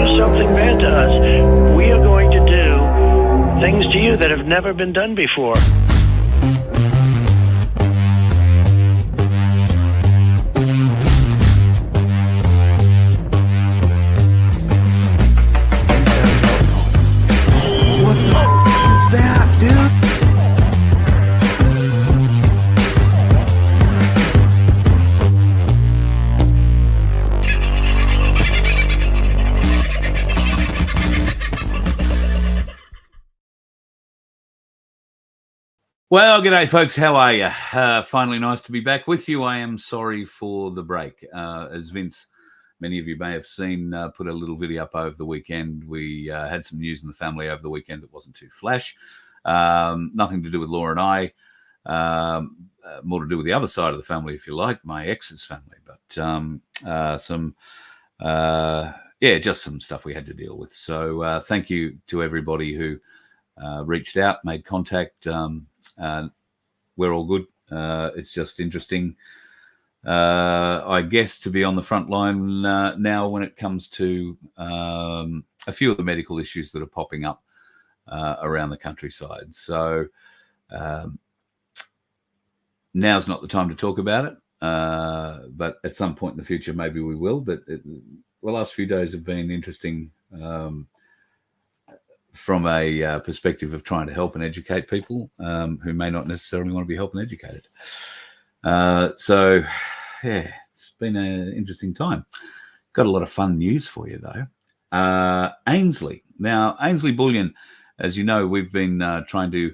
do something bad to us, we are going to do things to you that have never been done before. What the is that, dude? Well, g'day, folks. How are you? Finally nice to be back with you. I am sorry for the break. As Vince, many of you may have seen, put a little video up over the weekend. We had some news in the family over the weekend that wasn't too flash. Nothing to do with Laura and I. More to do with the other side of the family, if you like, my ex's family. But just some stuff we had to deal with. So thank you to everybody who reached out, made contact. We're all good. It's just interesting, I guess, to be on the front line now when it comes to a few of the medical issues that are popping up around the countryside. So now's not the time to talk about it, but at some point in the future, maybe we will. But the last few days have been interesting from a perspective of trying to help and educate people who may not necessarily want to be helped and educated. So, it's been an interesting time. Got a lot of fun news for you, though. Ainslie. Now, Ainslie Bullion, as you know, we've been trying to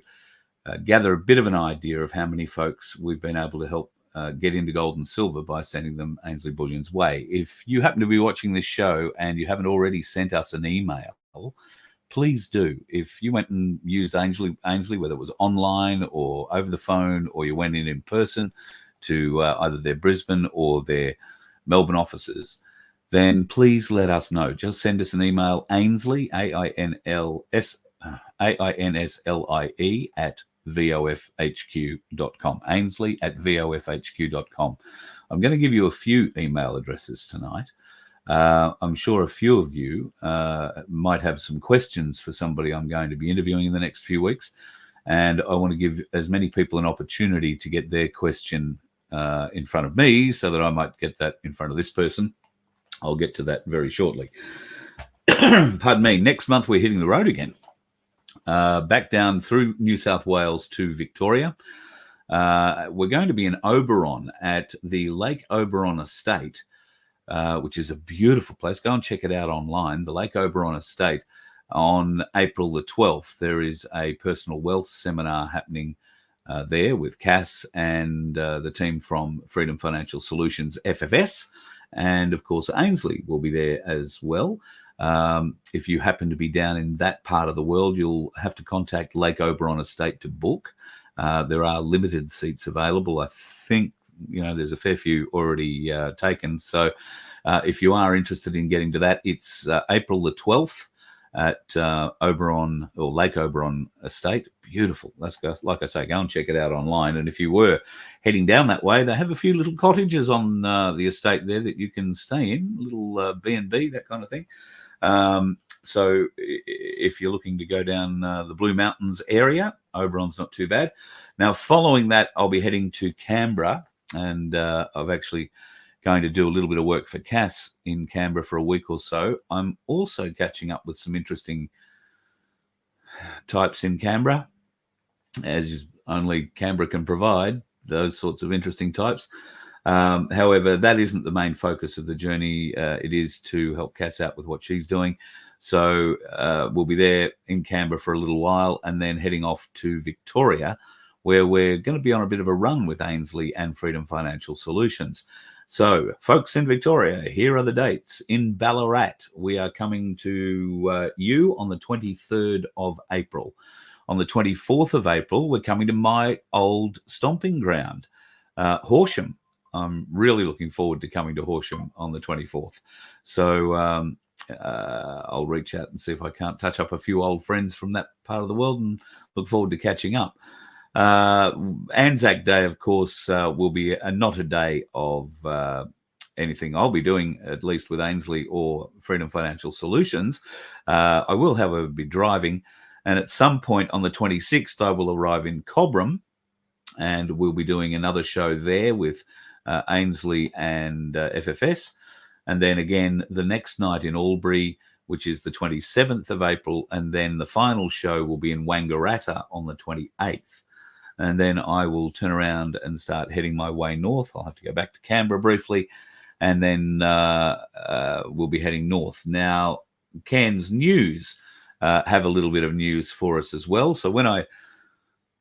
gather a bit of an idea of how many folks we've been able to help get into gold and silver by sending them Ainslie Bullion's way. If you happen to be watching this show and you haven't already sent us an email, please do. If you went and used Ainslie, whether it was online or over the phone, or you went in person to either their Brisbane or their Melbourne offices, then please let us know. Just send us an email, Ainslie, AINSLIE at vofhq.com. Ainslie at vofhq.com. I'm going to give you a few email addresses tonight. I'm sure a few of you might have some questions for somebody I'm going to be interviewing in the next few weeks. And I want to give as many people an opportunity to get their question in front of me so that I might get that in front of this person. I'll get to that very shortly. Pardon me. Next month, we're hitting the road again. Back down through New South Wales to Victoria. We're going to be in Oberon at the Lake Oberon Estate, which is a beautiful place. Go and check it out online. The Lake Oberon Estate. On April the 12th, there is a personal wealth seminar happening there with Cass and the team from Freedom Financial Solutions FFS. And, of course, Ainslie will be there as well. If you happen to be down in that part of the world, you'll have to contact Lake Oberon Estate to book. There are limited seats available. I think there's a fair few already taken. So if you are interested in getting to that, it's April the 12th at Oberon or Lake Oberon Estate. Beautiful. Let's go. Like I say, go and check it out online. And if you were heading down that way, they have a few little cottages on the estate there that you can stay in, little B&B, that kind of thing. So if you're looking to go down the Blue Mountains area, Oberon's not too bad. Now, following that, I'll be heading to Canberra. And I've actually going to do a little bit of work for Cass in Canberra for a week or so. I'm also catching up with some interesting types in Canberra, as only Canberra can provide, those sorts of interesting types. However, that isn't the main focus of the journey. It is to help Cass out with what she's doing. So we'll be there in Canberra for a little while and then heading off to Victoria, where we're going to be on a bit of a run with Ainslie and Freedom Financial Solutions. So, folks in Victoria, here are the dates. In Ballarat, we are coming to you on the 23rd of April. On the 24th of April, we're coming to my old stomping ground, Horsham. I'm really looking forward to coming to Horsham on the 24th. So I'll reach out and see if I can't touch up a few old friends from that part of the world and look forward to catching up. Anzac Day, of course, will be not a day of anything I'll be doing, at least with Ainslie or Freedom Financial Solutions. I will, however, be driving. And at some point on the 26th, I will arrive in Cobram, and we'll be doing another show there with Ainslie and FFS. And then again, the next night in Albury, which is the 27th of April. And then the final show will be in Wangaratta on the 28th. And then I will turn around and start heading my way north. I'll have to go back to Canberra briefly. And then we'll be heading north. Now, Cairns News have a little bit of news for us as well. So when I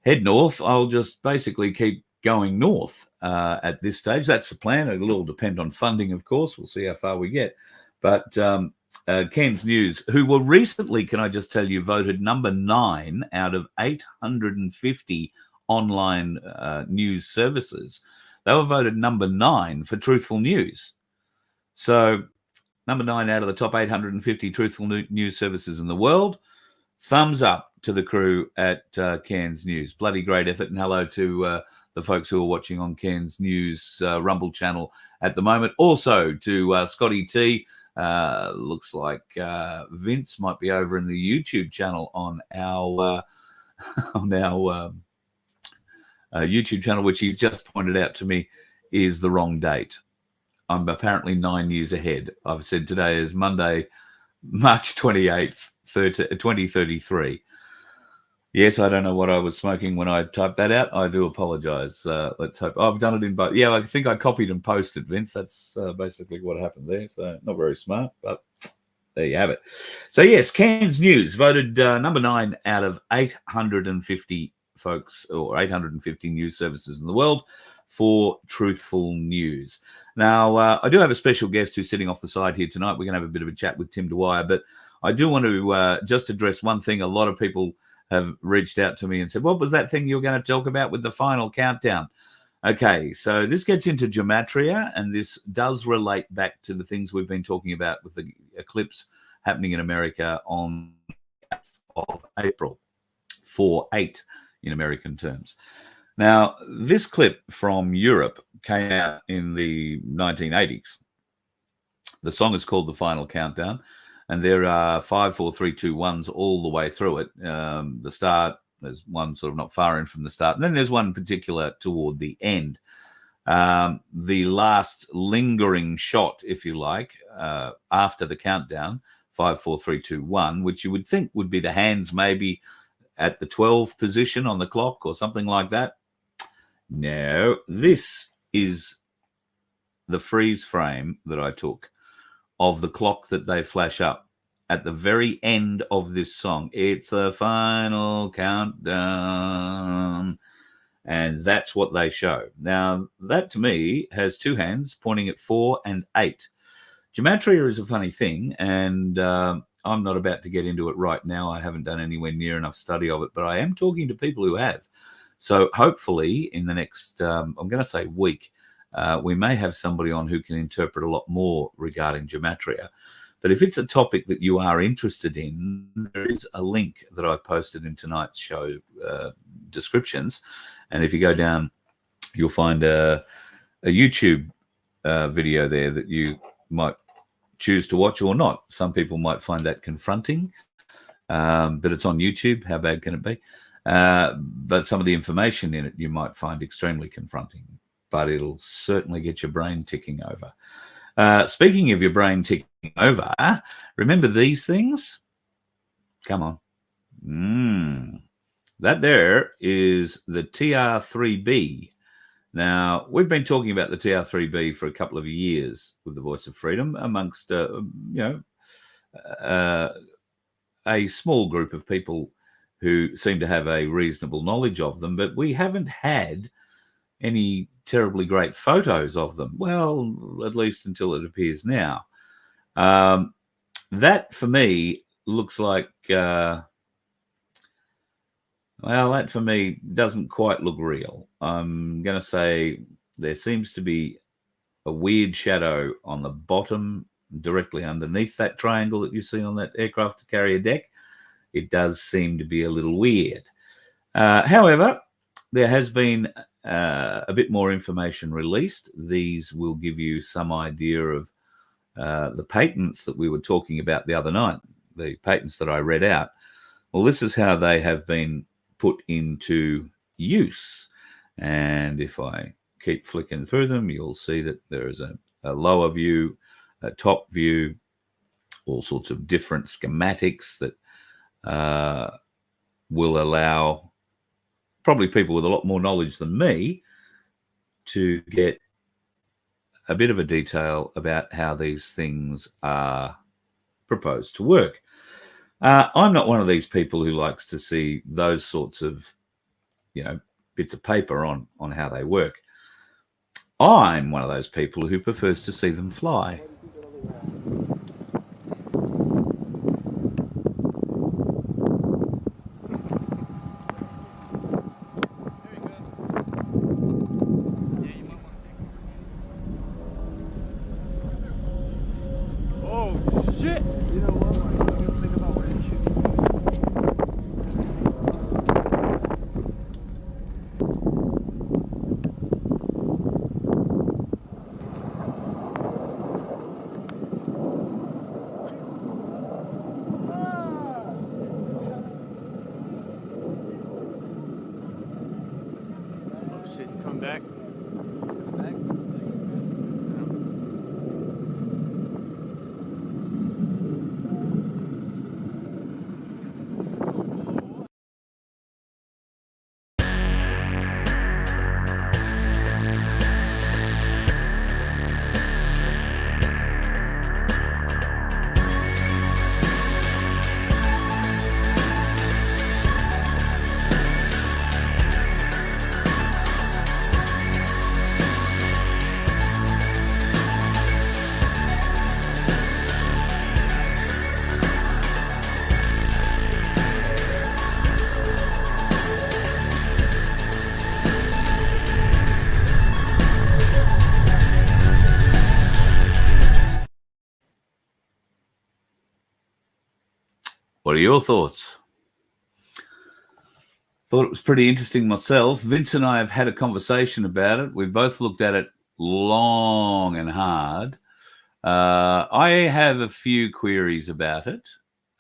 head north, I'll just basically keep going north at this stage. That's the plan. It'll all depend on funding, of course. We'll see how far we get. But Cairns News, who were recently, can I just tell you, voted number 9 out of 850 online news services. They were voted number 9 for truthful news. So number 9 out of the top 850 truthful news services in the world. Thumbs up to the crew at Cairns News. Bloody great effort. And hello to the folks who are watching on Cairns News Rumble channel at the moment. Also to Scotty T. Looks like Vince might be over in the YouTube channel on our YouTube channel, which he's just pointed out to me is the wrong date. I'm apparently 9 years ahead. I've said today is Monday, March 28th, 2033. Yes, I don't know what I was smoking when I typed that out. I do apologize. Let's hope. I've done it in both. Yeah, I think I copied and pasted, Vince. That's basically what happened there. So not very smart, but there you have it. So yes, Cairns News voted number 9 out of 850 folks, or 850 news services in the world, for truthful news. Now, I do have a special guest who's sitting off the side here tonight. We're going to have a bit of a chat with Tim Dwyer, but I do want to just address one thing. A lot of people have reached out to me and said, what was that thing you were going to talk about with the final countdown? Okay, so this gets into Gematria, and this does relate back to the things we've been talking about with the eclipse happening in America on the 8th of April, 4/8 in American terms. Now, this clip from Europe came out in the 1980s. The song is called The Final Countdown, and there are 5, 4, 3, 2, 1s all the way through it. The start, there's one sort of not far in from the start, and then there's one particular toward the end. The last lingering shot, if you like, after the countdown, 5, 4, 3, 2, 1, which you would think would be the hands maybe at the 12 position on the clock or something like that. No, this is the freeze frame that I took of the clock that they flash up at the very end of this song. It's the final countdown. And that's what they show. Now, that to me has two hands pointing at 4 and 8. Gematria is a funny thing, and I'm not about to get into it right now. I haven't done anywhere near enough study of it, but I am talking to people who have. So hopefully in the next, I'm going to say week, we may have somebody on who can interpret a lot more regarding Gematria. But if it's a topic that you are interested in, there is a link that I've posted in tonight's show descriptions. And if you go down, you'll find a YouTube video there that you might choose to watch or not. Some people might find that confronting, but it's on YouTube. How bad can it be? But some of the information in it you might find extremely confronting, but it'll certainly get your brain ticking over. Speaking of your brain ticking over, remember these things? Come on. That there is the TR3B. Now, we've been talking about the TR3B for a couple of years with the Voice of Freedom amongst, a small group of people who seem to have a reasonable knowledge of them, but we haven't had any terribly great photos of them. Well, at least until it appears now. That, for me, looks like... well, that for me doesn't quite look real. I'm going to say there seems to be a weird shadow on the bottom, directly underneath that triangle that you see on that aircraft carrier deck. It does seem to be a little weird. However, there has been a bit more information released. These will give you some idea of the patents that we were talking about the other night, the patents that I read out. Well, this is how they have been put into use. And if I keep flicking through them, you'll see that there is a lower view, a top view, all sorts of different schematics that will allow probably people with a lot more knowledge than me to get a bit of a detail about how these things are proposed to work. I'm not one of these people who likes to see those sorts of, bits of paper on how they work. I'm one of those people who prefers to see them fly. What are your thoughts? Thought it was pretty interesting myself. Vince and I have had a conversation about it. We've both looked at it long and hard. I have a few queries about it.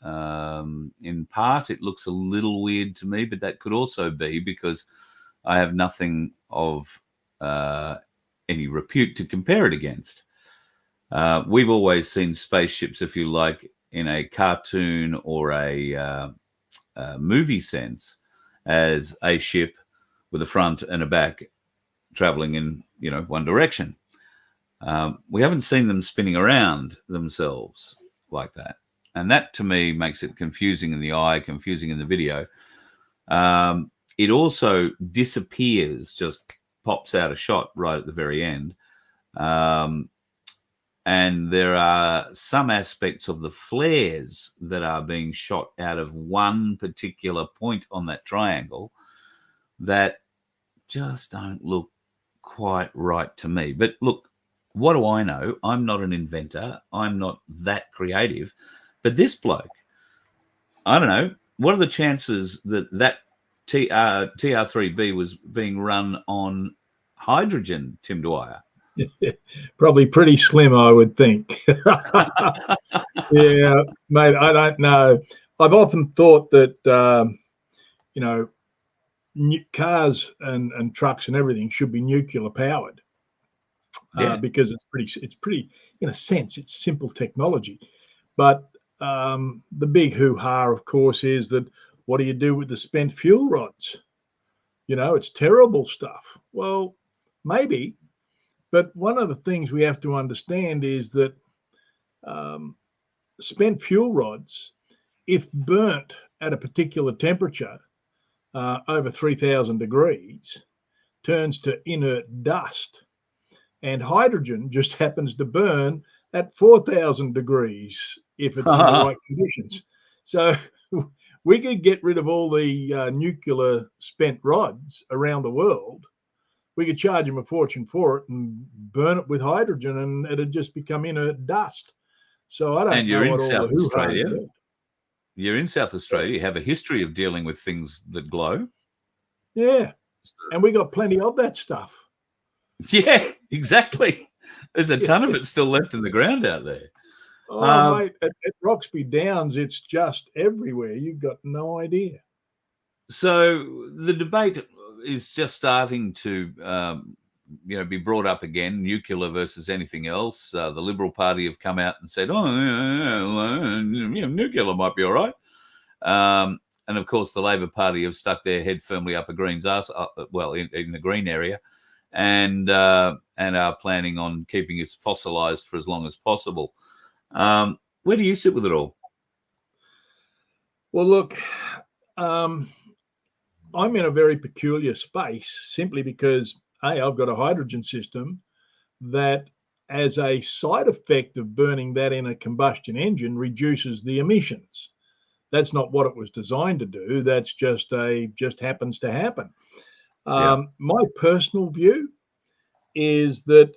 In part, it looks a little weird to me, but that could also be because I have nothing of any repute to compare it against. We've always seen spaceships, if you like, in a cartoon or a movie sense as a ship with a front and a back traveling in, one direction. We haven't seen them spinning around themselves like that. And that, to me, makes it confusing in the eye, confusing in the video. It also disappears, just pops out a shot right at the very end. And there are some aspects of the flares that are being shot out of one particular point on that triangle that just don't look quite right to me. But look, what do I know? I'm not an inventor. I'm not that creative. But this bloke, I don't know, what are the chances that TR3B was being run on hydrogen, Tim Dwyer? Probably pretty slim, I would think. Yeah, mate, I don't know. I've often thought that, cars and trucks and everything should be nuclear powered because it's pretty, in a sense, it's simple technology. But the big hoo-ha, of course, is that what do you do with the spent fuel rods? It's terrible stuff. Well, maybe. But one of the things we have to understand is that spent fuel rods, if burnt at a particular temperature, over 3,000 degrees, turns to inert dust. And hydrogen just happens to burn at 4,000 degrees if it's in the right conditions. So we could get rid of all the nuclear spent rods around the world. We could charge them a fortune for it and burn it with hydrogen, and it'd just become inert dust. So I don't know what all the hoo-ha is. You're in South Australia. You have a history of dealing with things that glow. Yeah, and we got plenty of that stuff. Yeah, exactly. There's a ton of it still left in the ground out there. Oh, mate, at Roxby Downs, it's just everywhere. You've got no idea. So the debate is just starting to, be brought up again, nuclear versus anything else. The Liberal Party have come out and said, nuclear might be all right. And, of course, the Labor Party have stuck their head firmly up a Green's arse, in the Green area, and are planning on keeping us fossilised for as long as possible. Where do you sit with it all? Well, look, I'm in a very peculiar space simply because, I've got a hydrogen system that, as a side effect of burning that in a combustion engine, reduces the emissions. That's not what it was designed to do. That's just happens to happen. My personal view is that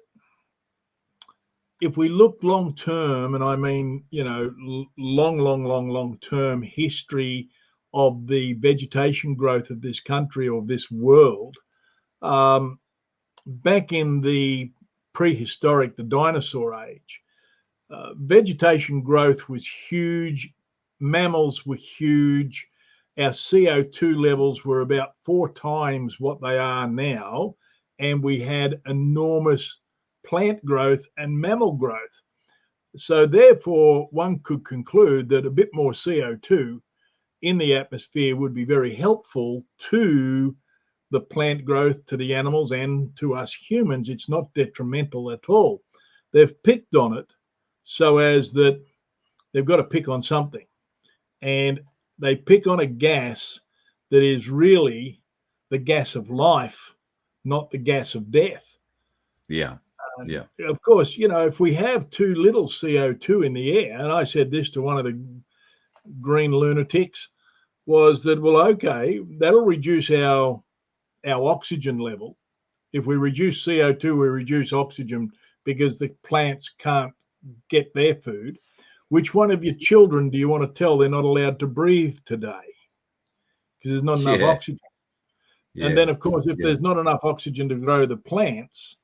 if we look long term, and I mean, long term history of the vegetation growth of this country or this world, back in the prehistoric, the dinosaur age, vegetation growth was huge. Mammals were huge. Our CO2 levels were about 4 times what they are now. And we had enormous plant growth and mammal growth. So therefore, one could conclude that a bit more CO2 in the atmosphere would be very helpful to the plant growth, to the animals, and to us humans. It's not detrimental at all. They've picked on it so as that they've got to pick on something. And they pick on a gas that is really the gas of life, not the gas of death. Yeah. Of course, if we have too little CO2 in the air, and I said this to one of the green lunatics, was that, well, okay, that'll reduce our oxygen level. If we reduce CO2, we reduce oxygen because the plants can't get their food. Which one of your children do you want to tell they're not allowed to breathe today? Because there's not enough oxygen. Yeah. And then, of course, if there's not enough oxygen to grow the plants,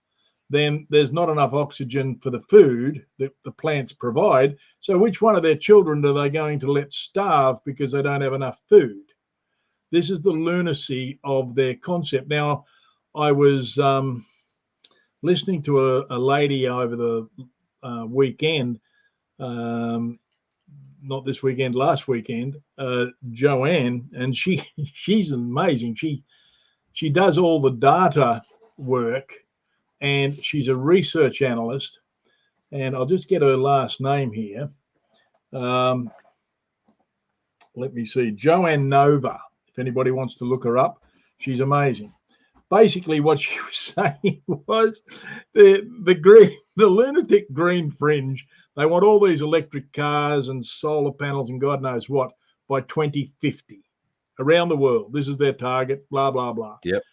then there's not enough oxygen for the food that the plants provide. So which one of their children are they going to let starve because they don't have enough food? This is the lunacy of their concept. Now, I was listening to a lady over the weekend, not this weekend, last weekend, Joanne, and she's amazing. She does all the data work, and she's a research analyst. And I'll just get her last name here. Let me see, Joanne Nova. If anybody wants to look her up, she's amazing. Basically, what she was saying was the lunatic green fringe. They want all these electric cars and solar panels and God knows what by 2050 around the world. This is their target, blah, blah, blah. Yep.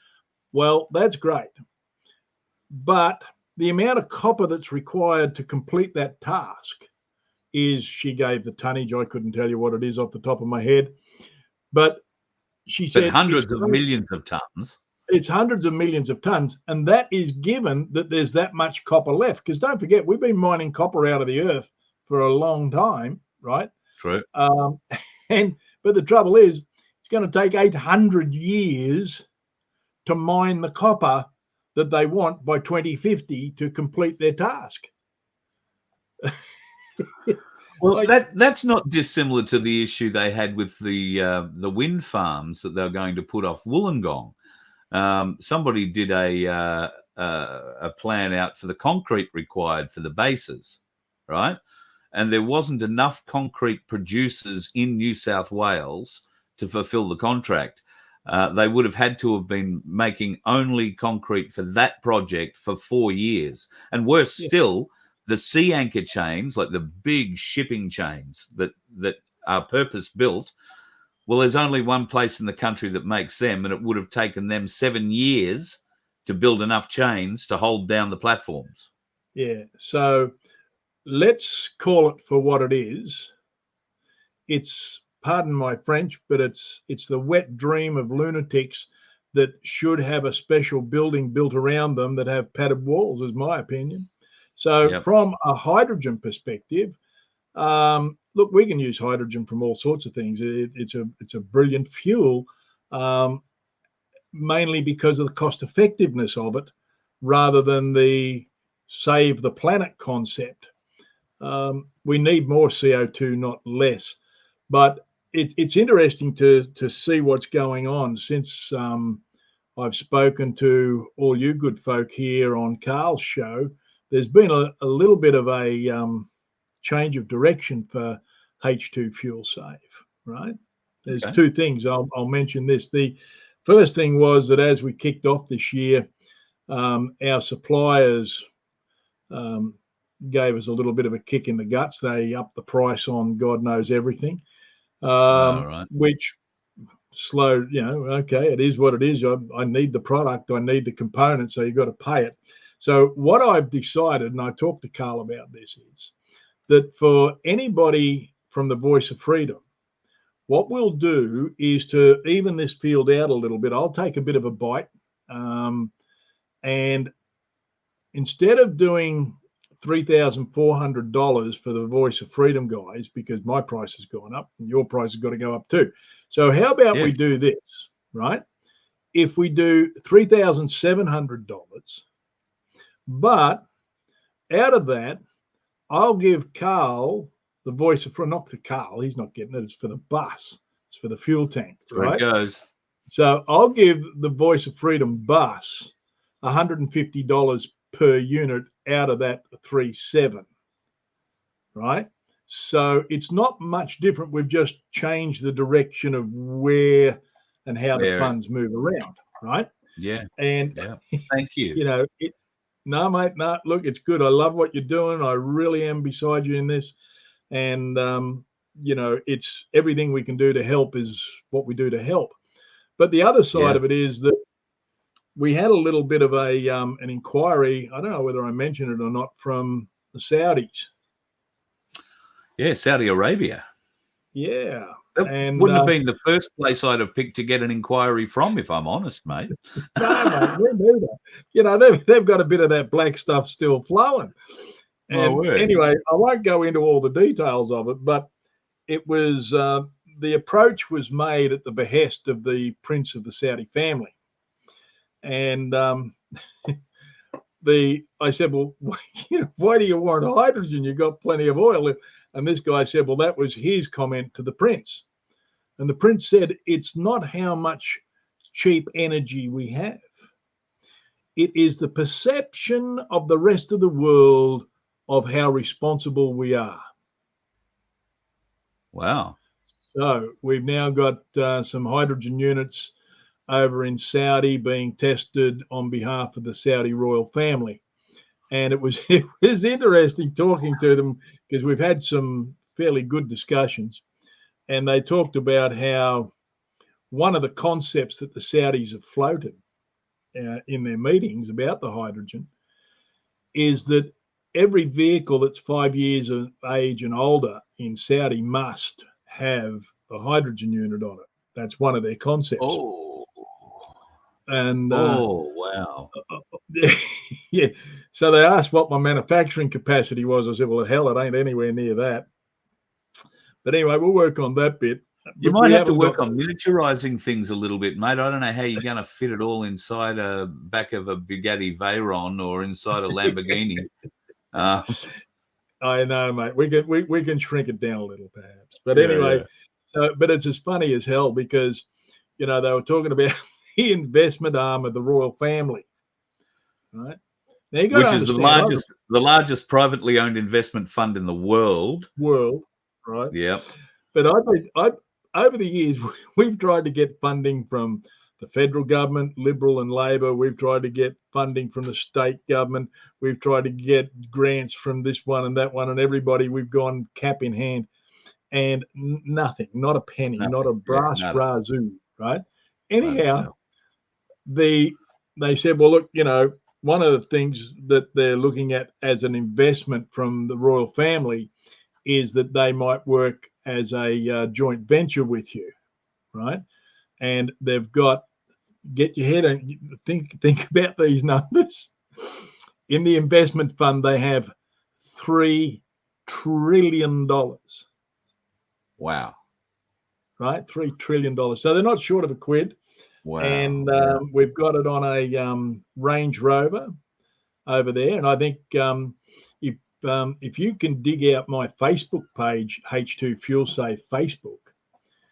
Well, that's great. But the amount of copper that's required to complete that task is, she gave the tonnage. I couldn't tell you what it is off the top of my head. But she said hundreds of millions of tons. It's hundreds of millions of tons. And that is given that there's that much copper left. Because don't forget, we've been mining copper out of the earth for a long time, right? True. But the trouble is, it's going to take 800 years to mine the copper that they want by 2050 to complete their task. Well, that's not dissimilar to the issue they had with the wind farms that they're going to put off Wollongong. Somebody did a plan out for the concrete required for the bases, right? And there wasn't enough concrete producers in New South Wales to fulfill the contract. They would have had to have been making only concrete for that project for 4 years. And worse still, the sea anchor chains, like the big shipping chains that are purpose built, well, there's only one place in the country that makes them, and it would have taken them 7 years to build enough chains to hold down the platforms. Yeah. So let's call it for what it is. It's, pardon my French, but it's the wet dream of lunatics that should have a special building built around them that have padded walls, is my opinion. So from a hydrogen perspective, look, we can use hydrogen from all sorts of things. It's a brilliant fuel, mainly because of the cost effectiveness of it, rather than the save the planet concept. We need more CO2, not less. But it's interesting to see what's going on since I've spoken to all you good folk here on Carl's show. There's been a little bit of a change of direction for H2 fuel save, right? There's two things. I'll mention this. The first thing was that as we kicked off this year, our suppliers gave us a little bit of a kick in the guts. They upped the price on God knows everything, which slowed, okay, it is what it is. I need the product. I need the component, so you've got to pay it. So what I've decided, and I talked to Carl about this, is that for anybody from the Voice of Freedom, what we'll do is to even this field out a little bit. I'll take a bit of a bite, and instead of doing $3,400 for the Voice of Freedom guys, because my price has gone up and your price has got to go up too. So how about we do this, right? If we do $3,700, but out of that, I'll give Carl the Voice of Freedom, not to Carl, he's not getting it, it's for the bus, it's for the fuel tank, right? There it goes. So I'll give the Voice of Freedom bus $150 per unit out of that 3.7, right? So it's not much different. We've just changed the direction of where and how the funds move around, right? Yeah. And thank you. No, mate, no, look, it's good. I love what you're doing. I really am beside you in this. And, it's everything we can do to help is what we do to help. But the other side of it is that we had a little bit of an inquiry. I don't know whether I mentioned it or not, from the Saudis. Yeah, Saudi Arabia. Yeah. That wouldn't have been the first place I'd have picked to get an inquiry from, if I'm honest, mate. No, mate, they've got a bit of that black stuff still flowing. And anyway, I won't go into all the details of it, but it was the approach was made at the behest of the Prince of the Saudi family. And I said, well, why do you want hydrogen? You've got plenty of oil. And this guy said, well, that was his comment to the Prince. And the Prince said, it's not how much cheap energy we have. It is the perception of the rest of the world of how responsible we are. Wow. So we've now got some hydrogen units over in Saudi being tested on behalf of the Saudi royal family. And it was interesting talking to them because we've had some fairly good discussions. And they talked about how one of the concepts that the Saudis have floated in their meetings about the hydrogen is that every vehicle that's 5 years of age and older in Saudi must have a hydrogen unit on it. That's one of their concepts. Oh. And wow. Yeah. So they asked what my manufacturing capacity was. I said, well, hell, it ain't anywhere near that. But anyway, we'll work on that bit. You might have to work on miniaturizing things a little bit, mate. I don't know how you're going to fit it all inside a back of a Bugatti Veyron or inside a Lamborghini. I know, mate. We can shrink it down a little, perhaps. But anyway, but it's as funny as hell because, they were talking about the investment arm of the royal family, right? Now you which is the largest privately owned investment fund in the world. Right? Yeah. But I over the years we've tried to get funding from the federal government, Liberal and Labor. We've tried to get funding from the state government. We've tried to get grants from this one and that one, and everybody. We've gone cap in hand, and nothing, not a penny, not a brass razoo, right? Anyhow, they said, well, look, one of the things that they're looking at as an investment from the royal family is that they might work as a joint venture with you, right? And they've got get your head and think about these numbers. In the investment fund, they have $3 trillion. Wow. Right? $3 trillion. So they're not short of a quid. Wow. And we've got it on a Range Rover over there. And I think if you can dig out my Facebook page, H2 Fuel Safe Facebook,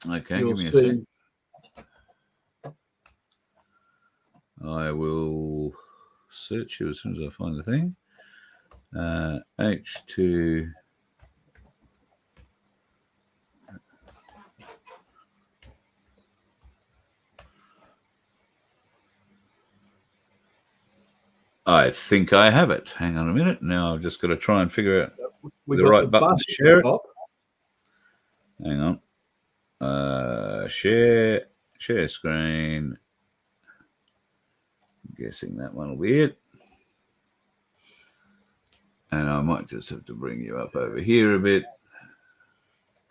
Okay, you'll give me a see. sec. I will search you as soon as I find the thing. H2. I think I have it. Hang on a minute. Now I've just got to try and figure out the right button to share it. Hang on. Share screen. I'm guessing that one will be it. And I might just have to bring you up over here a bit.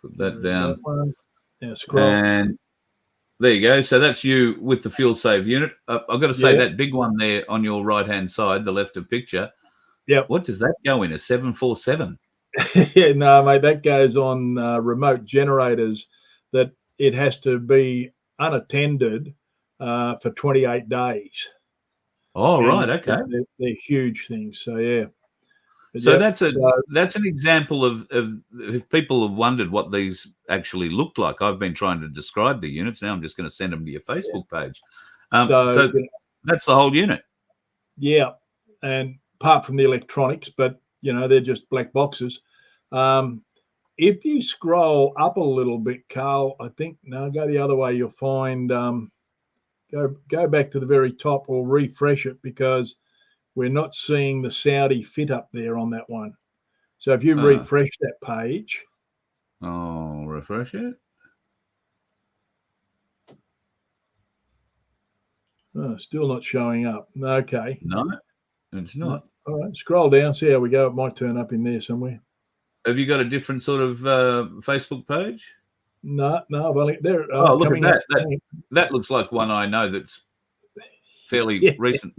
Put that down. Yeah, scroll. And there you go. So that's you with the fuel save unit. I've got to say that big one there on your right-hand side, the left of picture. Yeah. What does that go in? A 747? Yeah, no, mate, that goes on remote generators that it has to be unattended for 28 days. Oh, And right. Okay. They're huge things. So, yeah. So that's an example of if people have wondered what these actually look like. I've been trying to describe the units. Now I'm just going to send them to your Facebook page. So that's the whole unit. Yeah, and apart from the electronics, but they're just black boxes. If you scroll up a little bit, Carl, I think go the other way. You'll find go back to the very top or refresh it because we're not seeing the Saudi fit up there on that one. So if you refresh that page. Oh, refresh it. Oh, still not showing up. Okay. No, it's not. No. All right, scroll down, see how we go. It might turn up in there somewhere. Have you got a different sort of Facebook page? No. Well, there. Look at that. That looks like one I know that's fairly recent.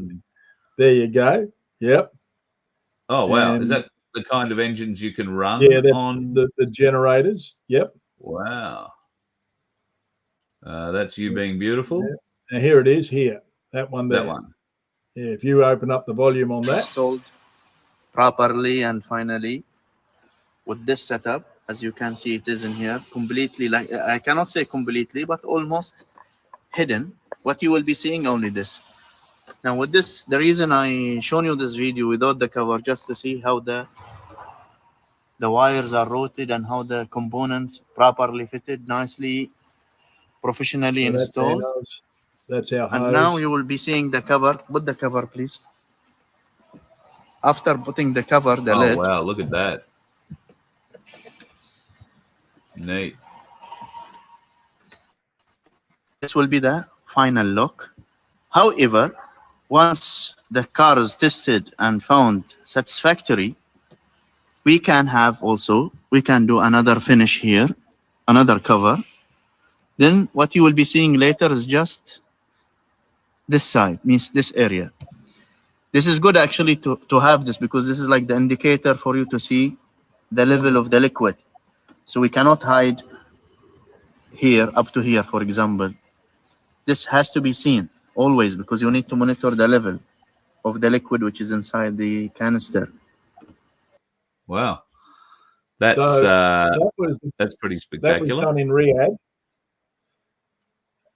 There you go. Yep. Oh, wow. Is that the kind of engines you can run on? The generators. Yep. Wow. That's you being beautiful. Yeah. Now here it is here. That one there. That one. Yeah, if you open up the volume on that. Installed properly and finally with this setup, as you can see, it is in here completely, like I cannot say completely, but almost hidden. What you will be seeing only this. Now with this, the reason I shown you this video without the cover, just to see how the wires are routed and how the components properly fitted, nicely, professionally installed. That's our hose. And now you will be seeing the cover. Put the cover, please. After putting the cover, the lid. Oh, wow. Look at that. Neat. This will be the final look. However, once the car is tested and found satisfactory, we can do another finish here, another cover. Then what you will be seeing later is just this side, means this area. This is good actually to have this because this is like the indicator for you to see the level of the liquid. So we cannot hide here up to here, for example. This has to be seen always because you need to monitor the level of the liquid which is inside the canister. Wow. That's pretty spectacular. That was done in Riyadh.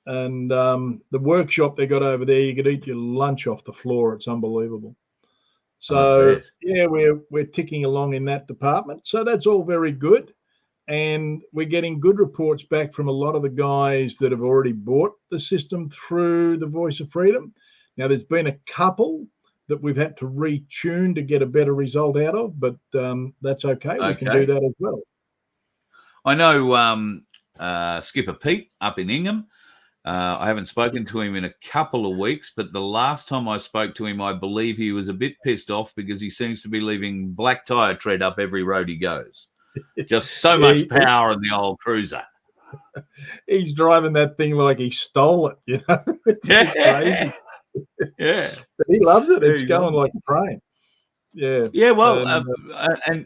And the workshop they got over there, you could eat your lunch off the floor. It's unbelievable. So yeah, we're ticking along in that department. So that's all very good. And we're getting good reports back from a lot of the guys that have already bought the system through the Voice of Freedom. Now, there's been a couple that we've had to retune to get a better result out of, but that's okay. We can do that as well. I know Skipper Pete up in Ingham. I haven't spoken to him in a couple of weeks, but the last time I spoke to him, I believe he was a bit pissed off because he seems to be leaving black tyre tread up every road he goes. Just so much power in the old cruiser. He's driving that thing like he stole it, you know. It's just crazy. Yeah. But he loves it. Yeah, It's he going loves like a train. Yeah. Yeah, well,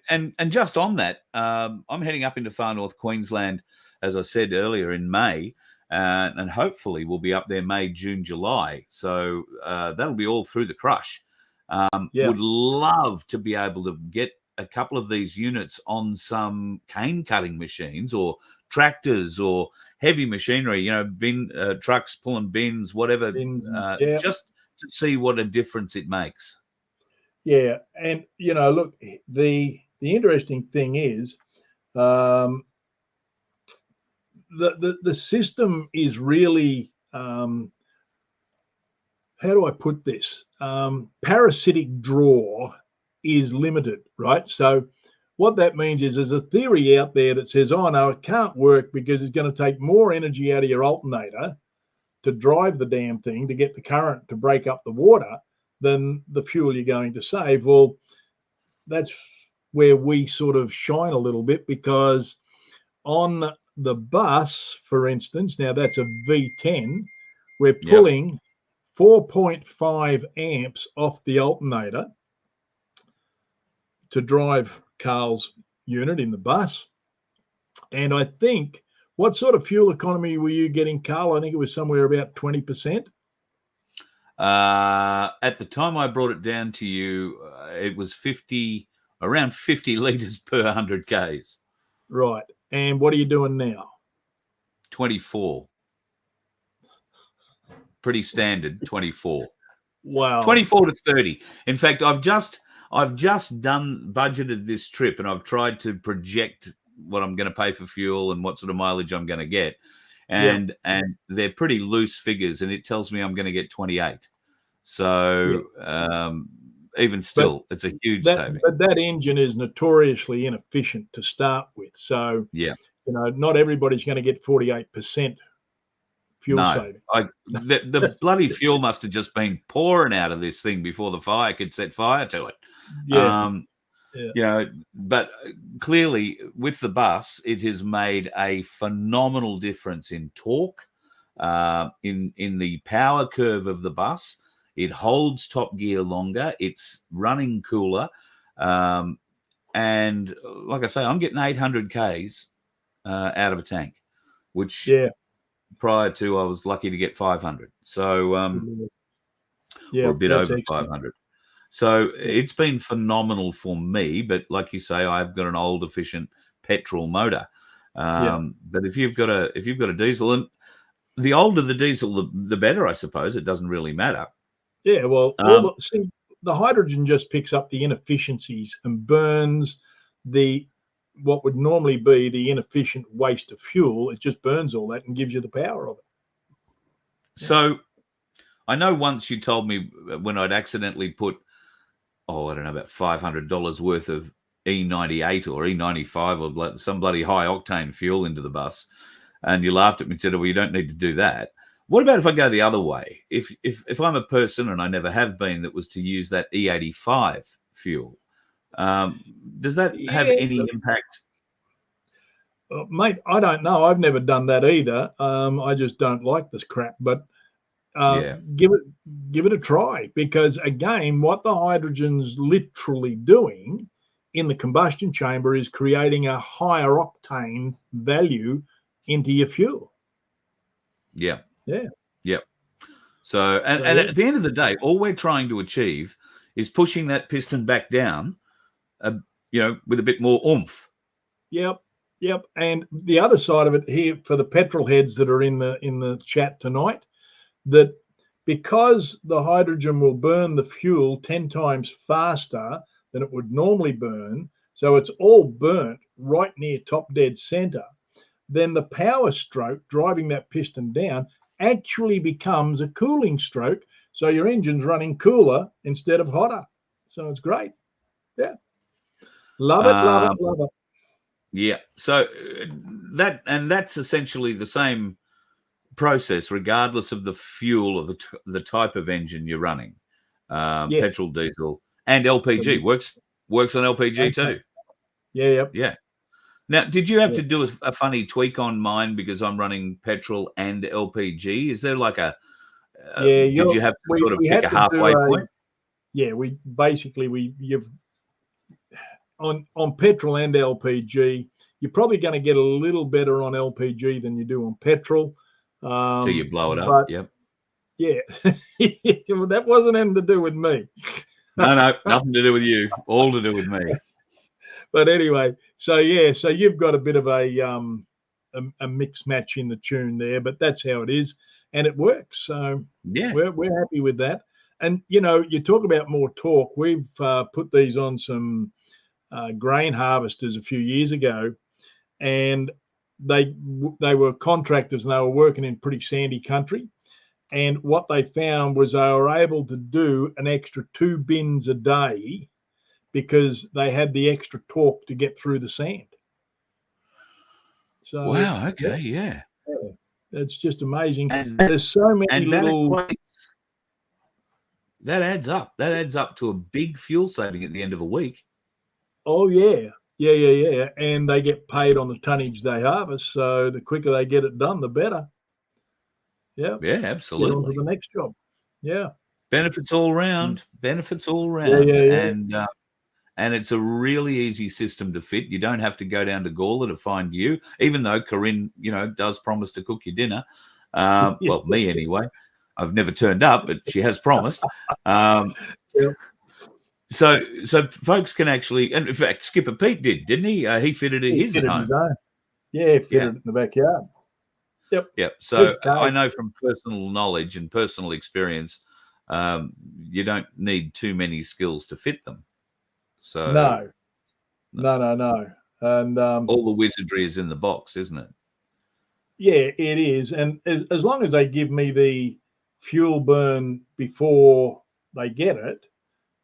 And, just on that, I'm heading up into far north Queensland, as I said earlier, in May, and hopefully we'll be up there May, June, July. So that'll be all through the crush. yeah. Would love to be able to get a couple of these units on some cane cutting machines or tractors or heavy machinery, you know, trucks pulling bins, whatever, Yeah. just to see what a difference it makes. Yeah. And, you know, look, the interesting thing is the system is really, how do I put this? Parasitic draw is limited, right? So what that means is there's a theory out there that says, oh, no, it can't work because it's going to take more energy out of your alternator to drive the damn thing to get the current to break up the water than the fuel you're going to save. Well, that's where we sort of shine a little bit, because on the bus, for instance, now that's a V10, we're pulling 4.5 amps off the alternator to drive Carl's unit in the bus. And I think, what sort of fuel economy were you getting, Carl? I think it was somewhere about 20%. At the time I brought it down to you, it was around 50 litres per 100 Ks. Right. And what are you doing now? 24. Pretty standard, 24. Wow. 24 to 30. In fact, I've just budgeted this trip, and I've tried to project what I'm going to pay for fuel and what sort of mileage I'm going to get. And they're pretty loose figures, and it tells me I'm going to get 28. So even still, it's a huge saving. But that engine is notoriously inefficient to start with. So, you know, not everybody's going to get 48% fuel saving. The bloody fuel must have just been pouring out of this thing before the fire could set fire to it. You know, but clearly with the bus, it has made a phenomenal difference in torque, in the power curve of the bus. It holds top gear longer. It's running cooler. And like I say, I'm getting 800 Ks out of a tank, which prior to I was lucky to get 500. So or a bit over 500. So it's been phenomenal for me. But like you say, I've got an old efficient petrol motor. But if you've got a diesel, and the older the diesel, the better, I suppose. It doesn't really matter. Yeah, well, the hydrogen just picks up the inefficiencies and burns what would normally be the inefficient waste of fuel. It just burns all that and gives you the power of it. So I know once you told me when I'd accidentally put, I don't know, about $500 worth of E98 or E95 or some bloody high octane fuel into the bus, and you laughed at me and said, "Oh, well, you don't need to do that." What about if I go the other way? If I'm a person, and I never have been, that was to use that E85 fuel, does that have any impact? Mate, I don't know. I've never done that either. I just don't like this crap. But give it a try, because again, what the hydrogen's literally doing in the combustion chamber is creating a higher octane value into your fuel. So and at the end of the day, all we're trying to achieve is pushing that piston back down, with a bit more oomph. Yep. And the other side of it here, for the petrol heads that are in the chat tonight, that because the hydrogen will burn the fuel 10 times faster than it would normally burn, so it's all burnt right near top dead center, then the power stroke driving that piston down actually becomes a cooling stroke. So your engine's running cooler instead of hotter. So it's great. Yeah. Love it. Yeah. So that's essentially the same process, regardless of the fuel or the type of engine you're running. Petrol, diesel, and LPG works on LPG too. Yeah. Yeah. Now, did you have to do a funny tweak on mine because I'm running petrol and LPG? Is there like a did you have to sort of pick a halfway point? Yeah, you've on petrol and LPG, you're probably going to get a little better on LPG than you do on petrol. So you blow it up. Yep. Yeah. Well, that wasn't anything to do with me. No, nothing to do with you. All to do with me. But anyway, so you've got a bit of a mix match in the tune there, but that's how it is, and it works. So yeah, we're happy with that. And you talk about more torque. We've put these on some grain harvesters a few years ago, and they were contractors and they were working in pretty sandy country. And what they found was they were able to do an extra 2 bins a day because they had the extra torque to get through the sand. So wow, okay, yeah. It's just amazing. And there's so many little. That adds up. That adds up to a big fuel saving at the end of a week. Oh yeah. And they get paid on the tonnage they harvest. So the quicker they get it done, the better. Yeah. Yeah, absolutely. Get on to the next job. Yeah. Benefits all round. Benefits all round. Yeah. And it's a really easy system to fit. You don't have to go down to Gawler to find you, even though Corinne, does promise to cook your dinner. Well, me anyway. I've never turned up, but she has promised. So folks can actually, and in fact, Skipper Pete didn't he? He fitted his at home. Yeah, fitted it in the backyard. Yep. So I know from personal knowledge and personal experience, you don't need too many skills to fit them. So no. And all the wizardry is in the box, isn't it? Yeah, it is. And as long as they give me the fuel burn before they get it,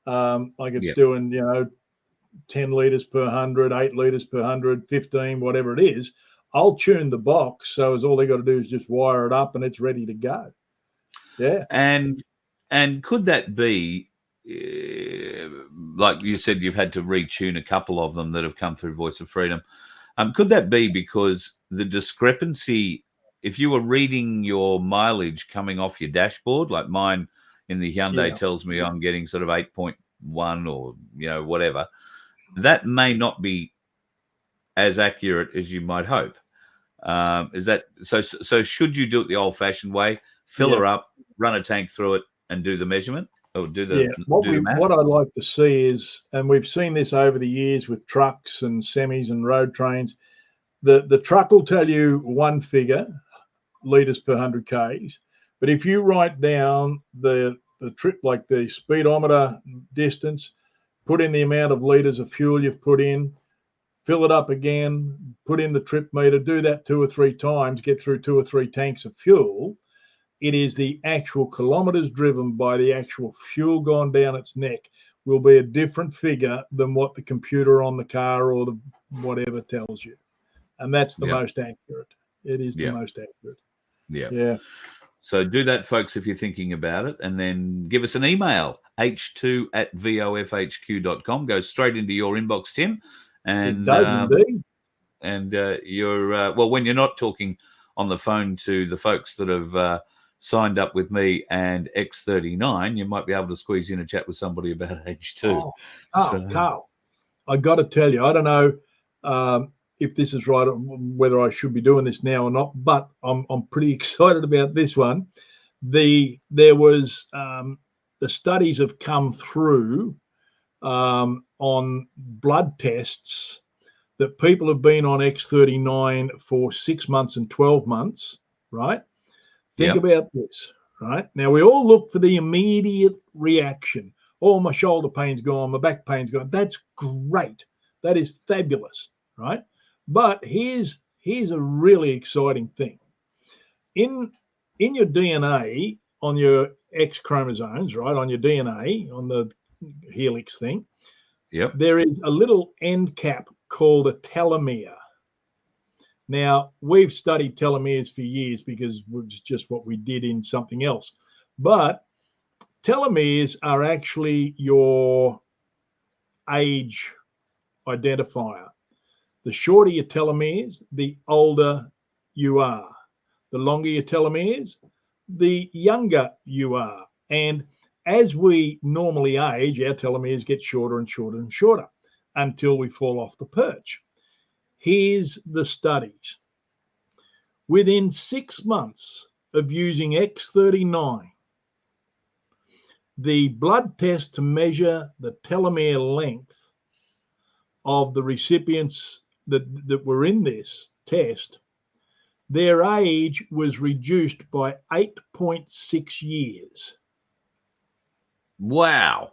like it's doing, 10 litres per 100, 8 litres per 100, 15, whatever it is, I'll tune the box. So all they got to do is just wire it up and it's ready to go. Yeah. And could that be, like you said, you've had to retune a couple of them that have come through Voice of Freedom. Could that be because the discrepancy, if you were reading your mileage coming off your dashboard, like mine in the Hyundai tells me I'm getting sort of 8.1 or, whatever, that may not be as accurate as you might hope. Is that so should you do it the old fashioned way, fill her up, run a tank through it and do the measurement or do the math? What I'd like to see is, and we've seen this over the years with trucks and semis and road trains, the truck will tell you one figure, litres per 100 Ks, but if you write down the trip, like the speedometer distance, put in the amount of litres of fuel you've put in, fill it up again, put in the trip meter, do that 2 or 3 times, get through 2 or 3 tanks of fuel, it is the actual kilometres driven by the actual fuel gone down its neck will be a different figure than what the computer on the car or the whatever tells you. And that's the most accurate. It is the most accurate. Yeah. So do that, folks, if you're thinking about it, and then give us an email, h2@vofhq.com. Goes straight into your inbox, Tim. And, it does indeed. And you're, when you're not talking on the phone to the folks that have signed up with me and X39, you might be able to squeeze in a chat with somebody about H2. Carl, I got to tell you, I don't know if this is right, or whether I should be doing this now or not, but I'm pretty excited about this one. There was the studies have come through on blood tests that people have been on X39 for 6 months and 12 months, right? Think about this, right? Now, we all look for the immediate reaction. Oh, my shoulder pain's gone, my back pain's gone. That's great. That is fabulous, right? But here's a really exciting thing. In your DNA, on your X chromosomes, right, on your DNA, on the helix thing, there is a little end cap called a telomere. Now, we've studied telomeres for years because it's just what we did in something else. But telomeres are actually your age identifier. The shorter your telomeres, the older you are. The longer your telomeres, the younger you are. And as we normally age, our telomeres get shorter and shorter and shorter until we fall off the perch. Here's the studies. Within 6 months of using X39, the blood test to measure the telomere length of the recipients that were in this test, their age was reduced by 8.6 years. Wow.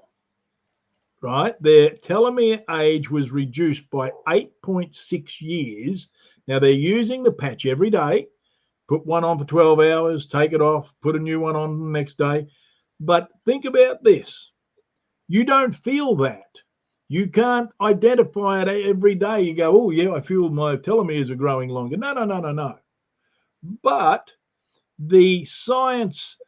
Right? Their telomere age was reduced by 8.6 years. Now, they're using the patch every day, put one on for 12 hours, take it off, put a new one on the next day. But think about this. You don't feel that. You can't identify it every day. You go, oh, yeah, I feel my telomeres are growing longer. No. But the science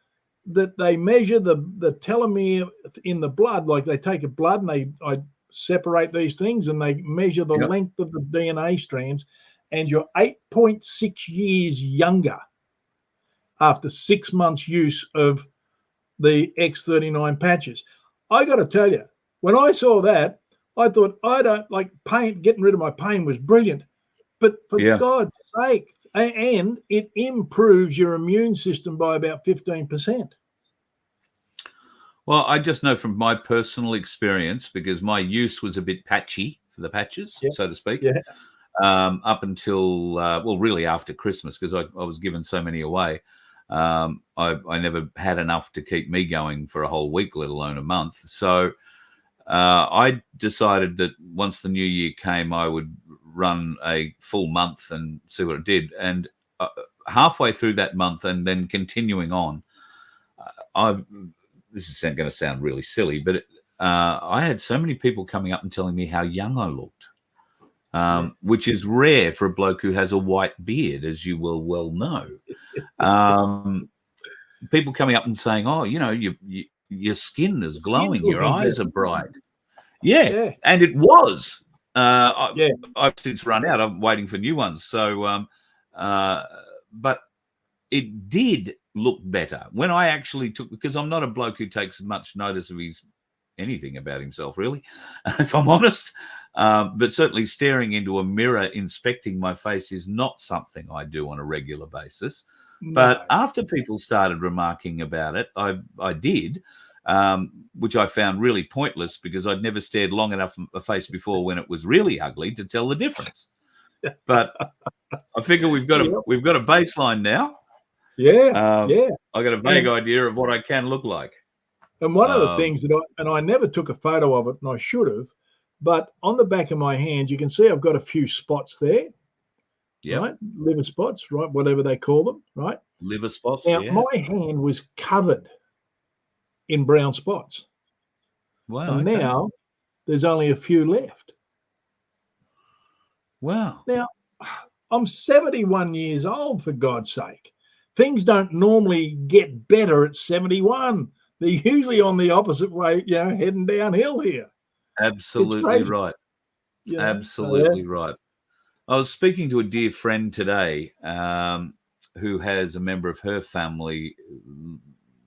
that they measure the telomere in the blood, like they take a blood and I separate these things and they measure the length of the DNA strands, and you're 8.6 years younger after 6 months use of the X39 patches. I got to tell you, when I saw that, I thought, I don't like pain. Getting rid of my pain was brilliant. But for God's sake, and it improves your immune system by about 15%. Well, I just know from my personal experience, because my use was a bit patchy for the patches, so to speak, up until, really after Christmas, because I was given so many away. I never had enough to keep me going for a whole week, let alone a month. So I decided that once the new year came, I would run a full month and see what it did. And halfway through that month and then continuing on, this is going to sound really silly, but I had so many people coming up and telling me how young I looked, which is rare for a bloke who has a white beard, as you will well know. People coming up and saying, oh, you know, your skin is glowing, your eyes are bright. Yeah. And it was. I've since run out. I'm waiting for new ones. So, but it did look better when I actually took, because I'm not a bloke who takes much notice of anything about himself, really, if I'm honest. But certainly staring into a mirror, inspecting my face is not something I do on a regular basis. No. But after people started remarking about it, I did. Which I found really pointless, because I'd never stared long enough at a face before when it was really ugly to tell the difference. But I figure we've got a baseline now. I got a vague idea of what I can look like. And one of the things that I never took a photo of it, and I should have, but on the back of my hand, you can see I've got a few spots there. Right? Liver spots, right? Whatever they call them, right? Liver spots. Now, my hand was covered in brown spots. Wow. And now there's only a few left. Wow. Now, I'm 71 years old, for God's sake. Things don't normally get better at 71. They're usually on the opposite way, heading downhill here. Absolutely right. Absolutely right. I was speaking to a dear friend today who has a member of her family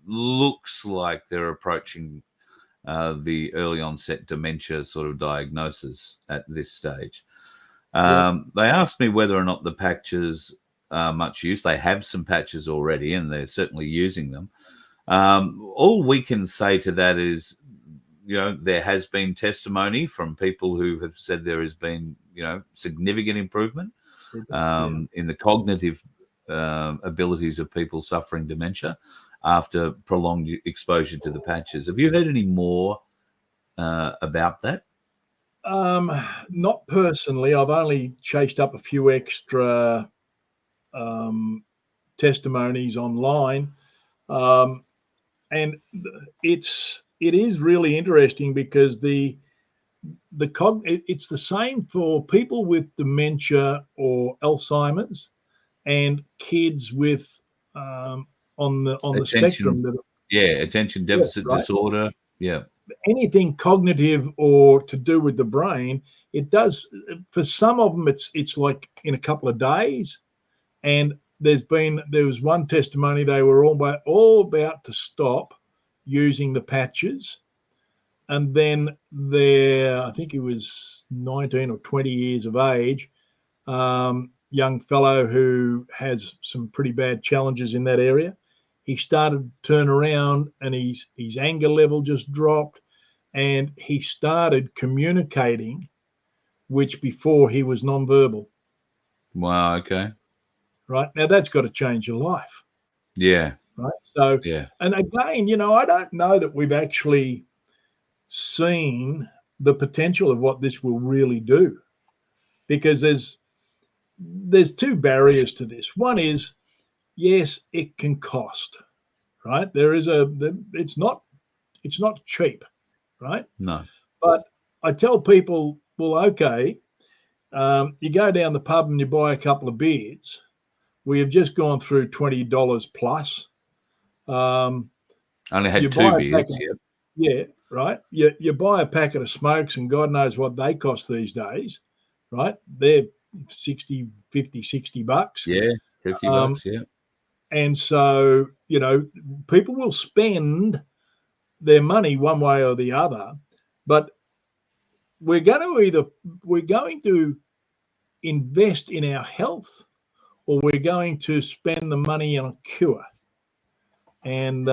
looks like they're approaching the early onset dementia sort of diagnosis at this stage. They asked me whether or not the patches are much use. They have some patches already, and they're certainly using them. All we can say to that is, there has been testimony from people who have said there has been, significant improvement in the cognitive abilities of people suffering dementia after prolonged exposure to the patches. Have you heard any more about that? Not personally. I've only chased up a few extra testimonies online, and it is really interesting, because it's the same for people with dementia or Alzheimer's and kids with on the spectrum. Attention deficit disorder. Yeah. Anything cognitive or to do with the brain, it does. For some of them, it's like in a couple of days. And there was one testimony, they were all about to stop using the patches. And then I think he was 19 or 20 years of age, young fellow who has some pretty bad challenges in that area. He started to turn around and his anger level just dropped, and he started communicating, which before he was nonverbal. Wow. Okay. Right. Now that's got to change your life. Yeah. Right. So, yeah. And again, I don't know that we've actually seen the potential of what this will really do, because there's two barriers to this. One is, yes, it can cost, right? It's not cheap, right? No. But I tell people, well, okay, you go down the pub and you buy a couple of beers. We have just gone through $20 plus. Only had 2 beers. Yeah, right. You buy a packet of smokes, and God knows what they cost these days, right? They're $60 bucks. Yeah, $50. Yeah. And so, people will spend their money one way or the other, but we're going to invest in our health, or we're going to spend the money on a cure. And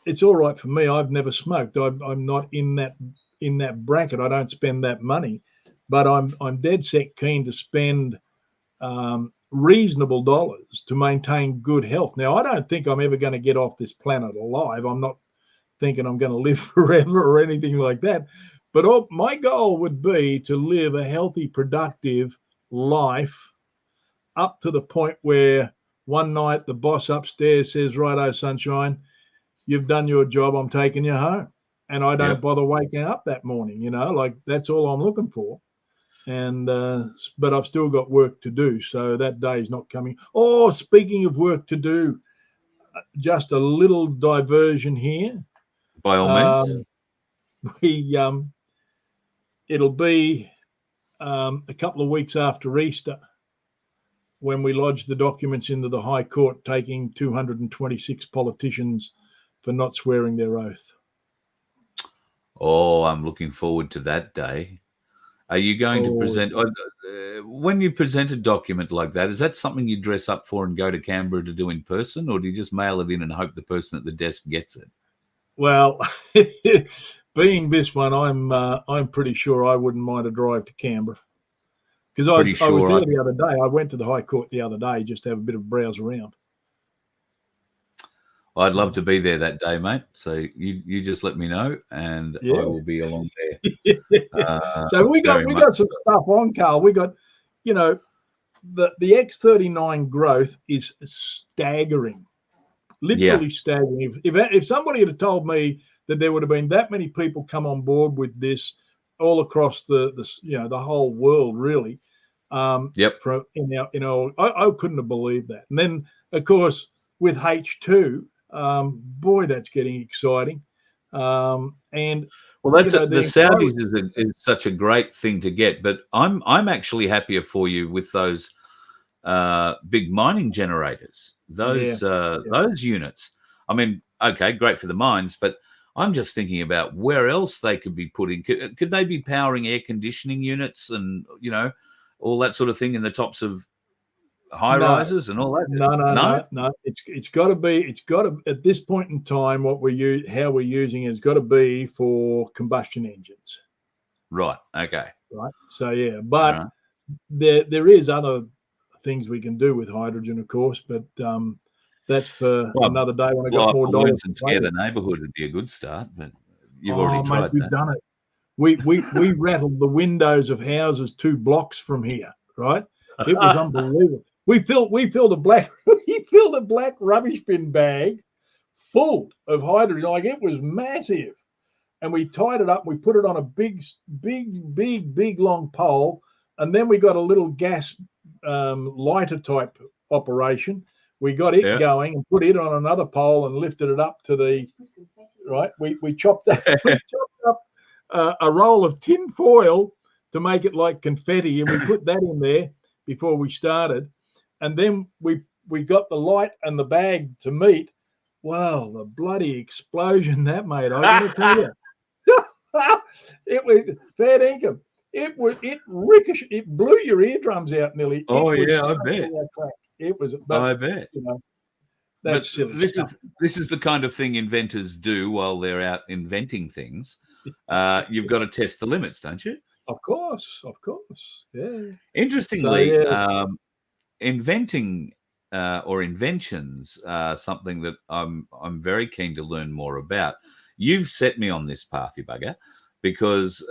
it's all right for me. I've never smoked. I'm not in that bracket. I don't spend that money, but I'm dead set keen to spend reasonable dollars to maintain good health. Now, I don't think I'm ever going to get off this planet alive. I'm not thinking I'm going to live forever or anything like that. But my goal would be to live a healthy, productive life up to the point where one night the boss upstairs says, "Righto, sunshine, you've done your job. I'm taking you home." And I don't bother waking up that morning, like that's all I'm looking for. And but I've still got work to do, so that day is not coming. Oh, speaking of work to do, just a little diversion here. By all means. It'll be a couple of weeks after Easter when we lodge the documents into the High Court, taking 226 politicians for not swearing their oath. Oh, I'm looking forward to that day. Are you going to present, when you present a document like that, is that something you dress up for and go to Canberra to do in person, or do you just mail it in and hope the person at the desk gets it? Well, being this one, I'm pretty sure I wouldn't mind a drive to Canberra, because I was there the other day. I went to the High Court the other day just to have a bit of browse around. I'd love to be there that day, mate. So you just let me know, and I will be along there. So we got some stuff on, Carl. We got, the X39 growth is staggering, literally staggering. If somebody had told me that there would have been that many people come on board with this all across the whole world, really. I couldn't have believed that. And then, of course, with H2. Boy, that's getting exciting. And that's the Saudis is such a great thing to get, but I'm actually happier for you with those big mining generators, those units. I mean, okay, great for the mines, but I'm just thinking about where else they could be putting. Could they be powering air conditioning units and all that sort of thing in the tops of high rises and all that? No. It's got to at this point in time, how we're using it has got to be for combustion engines. Right. Okay. Right. So but there is other things we can do with hydrogen, of course, but that's for another day when I got more dollars. And scare the neighbourhood would be a good start, but you've already tried that. We've done it. We rattled the windows of houses 2 blocks from here. Right. It was unbelievable. We filled a black rubbish bin bag full of hydrogen. Like, it was massive. And we tied it up. We put it on a big long pole. And then we got a little gas lighter type operation. We got it going and put it on another pole and lifted it up to the right. We chopped up a roll of tin foil to make it like confetti, and we put that in there before we started. And then we got the light and the bag to meet. Wow, the bloody explosion that made! I got to tell you, it was fair dinkum. It ricocheted, it blew your eardrums out nearly. Oh, it was yeah, I bet. It was, but I bet. you know, that's silly this stuff. this is the kind of thing inventors do while they're out inventing things. You've got to test the limits, don't you? Of course, yeah. Interestingly, So, yeah. Inventing or inventions are something that I'm very keen to learn more about. You've set me on this path, you bugger, because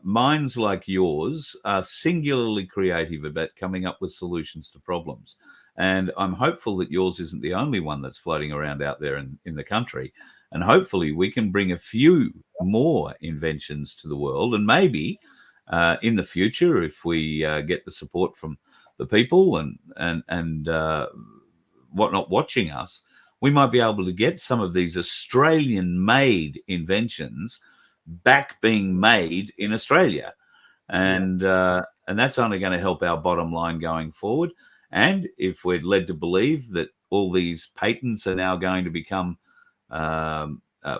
minds like yours are singularly creative about coming up with solutions to problems. And I'm hopeful that yours isn't the only one that's floating around out there in the country. And hopefully we can bring a few more inventions to the world. And maybe in the future, if we get the support from the people and whatnot watching us, we might be able to get some of these Australian-made inventions back being made in Australia. And that's only going to help our bottom line going forward. And if we're led to believe that all these patents are now going to become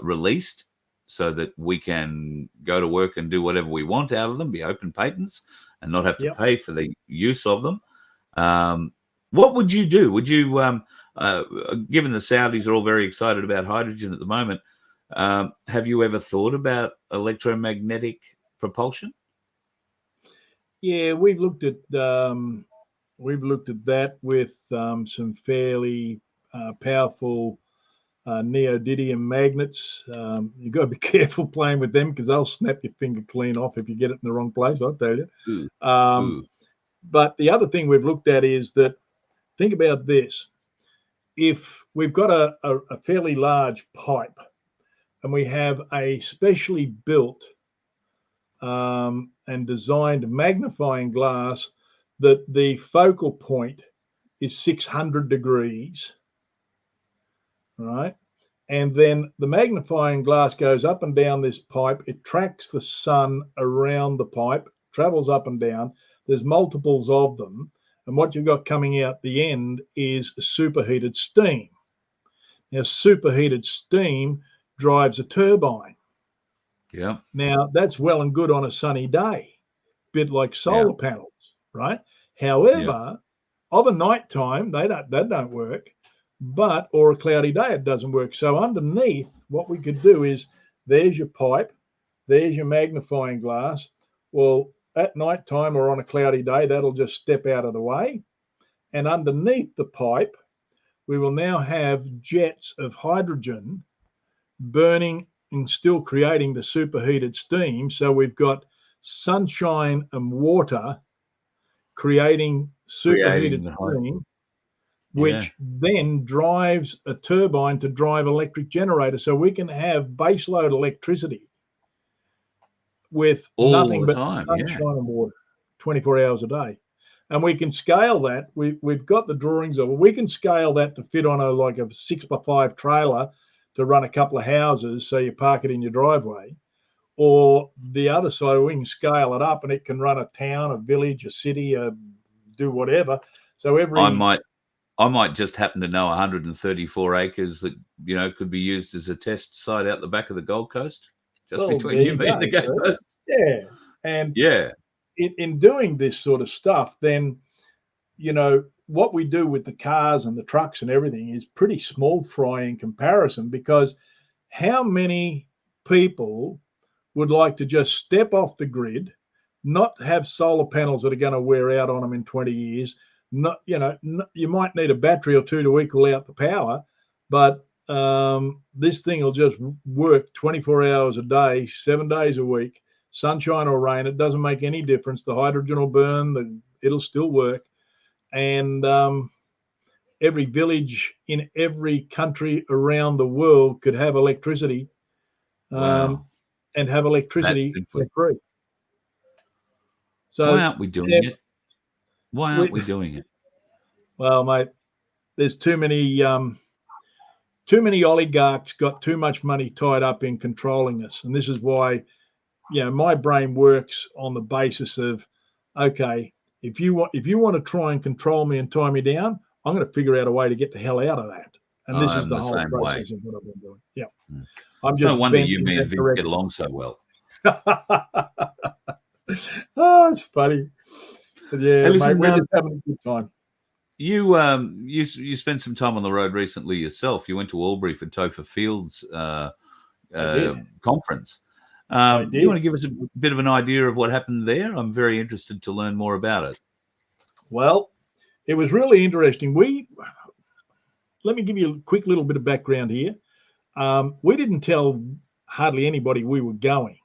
released so that we can go to work and do whatever we want out of them, be open patents and not have to pay for the use of them. What would you do? Would you, given the Saudis are all very excited about hydrogen at the moment, have you ever thought about electromagnetic propulsion? Yeah, we've looked at that with some fairly powerful neodymium magnets. You've got to be careful playing with them because they'll snap your finger clean off if you get it in the wrong place, I'll tell you. But the other thing we've looked at is that, think about this. If we've got a fairly large pipe and we have a specially built and designed magnifying glass that the focal point is 600 degrees, right? And then the magnifying glass goes up and down this pipe. It tracks the sun around the pipe, travels up and down. There's multiples of them. And what you've got coming out the end is superheated steam. Now, superheated steam drives a turbine. Yeah. Now, that's well and good on a sunny day, bit like solar panels, right? However, of a night time, they don't work, but or a cloudy day, it doesn't work. So underneath, what we could do is, there's your pipe, there's your magnifying glass. Well, at night time or on a cloudy day, that'll just step out of the way. And underneath the pipe, we will now have jets of hydrogen burning and still creating the superheated steam. So we've got sunshine and water creating superheated steam, which then drives a turbine to drive electric generator. So we can have baseload electricity with all nothing but sunshine and water 24 hours a day. And we can scale that. We've got the drawings of it. We can scale that to fit on a 6x5 trailer to run a couple of houses, so you park it in your driveway. Or the other side, we can scale it up and it can run a town, a village, a city, do whatever. So I might just happen to know 134 acres that could be used as a test site out the back of the Gold Coast, just between you and the Gold Coast. Yeah, and in doing this sort of stuff, then what we do with the cars and the trucks and everything is pretty small fry in comparison, because how many people would like to just step off the grid, not have solar panels that are going to wear out on them in 20 years? Not, you might need a battery or two to equal out the power, but this thing will just work 24 hours a day, 7 days a week, sunshine or rain. It doesn't make any difference. The hydrogen will burn, it'll still work. And every village in every country around the world could have electricity, and have electricity for free. So why aren't we doing it? Why aren't we doing it? Well, mate, there's too many oligarchs got too much money tied up in controlling us, and this is why my brain works on the basis of, okay, if you want to try and control me and tie me down, I'm going to figure out a way to get the hell out of that. And this is I'm the the whole same way. process of what I've been doing. Yeah. It's no wonder you, me, and Vince get along so well. Oh, it's funny. But yeah, Hey, listen, mate, we're just having a good time. You spent some time on the road recently yourself. You went to Albury for Topher Field's conference. Do you want to give us a bit of an idea of what happened there? I'm very interested to learn more about it. Well, it was really interesting. Let me give you a quick little bit of background here. We didn't tell hardly anybody we were going.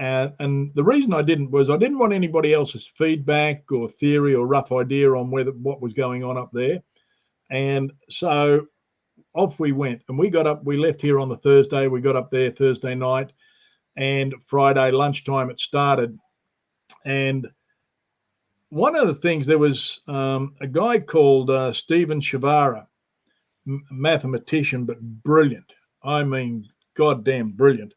And the reason I didn't was I didn't want anybody else's feedback or theory or rough idea on what was going on up there. And so off we went, and we left here on the Thursday. We got up there Thursday night, and Friday lunchtime it started. And one of the things, there was a guy called Stephen Shavara, mathematician, but brilliant. I mean, goddamn brilliant.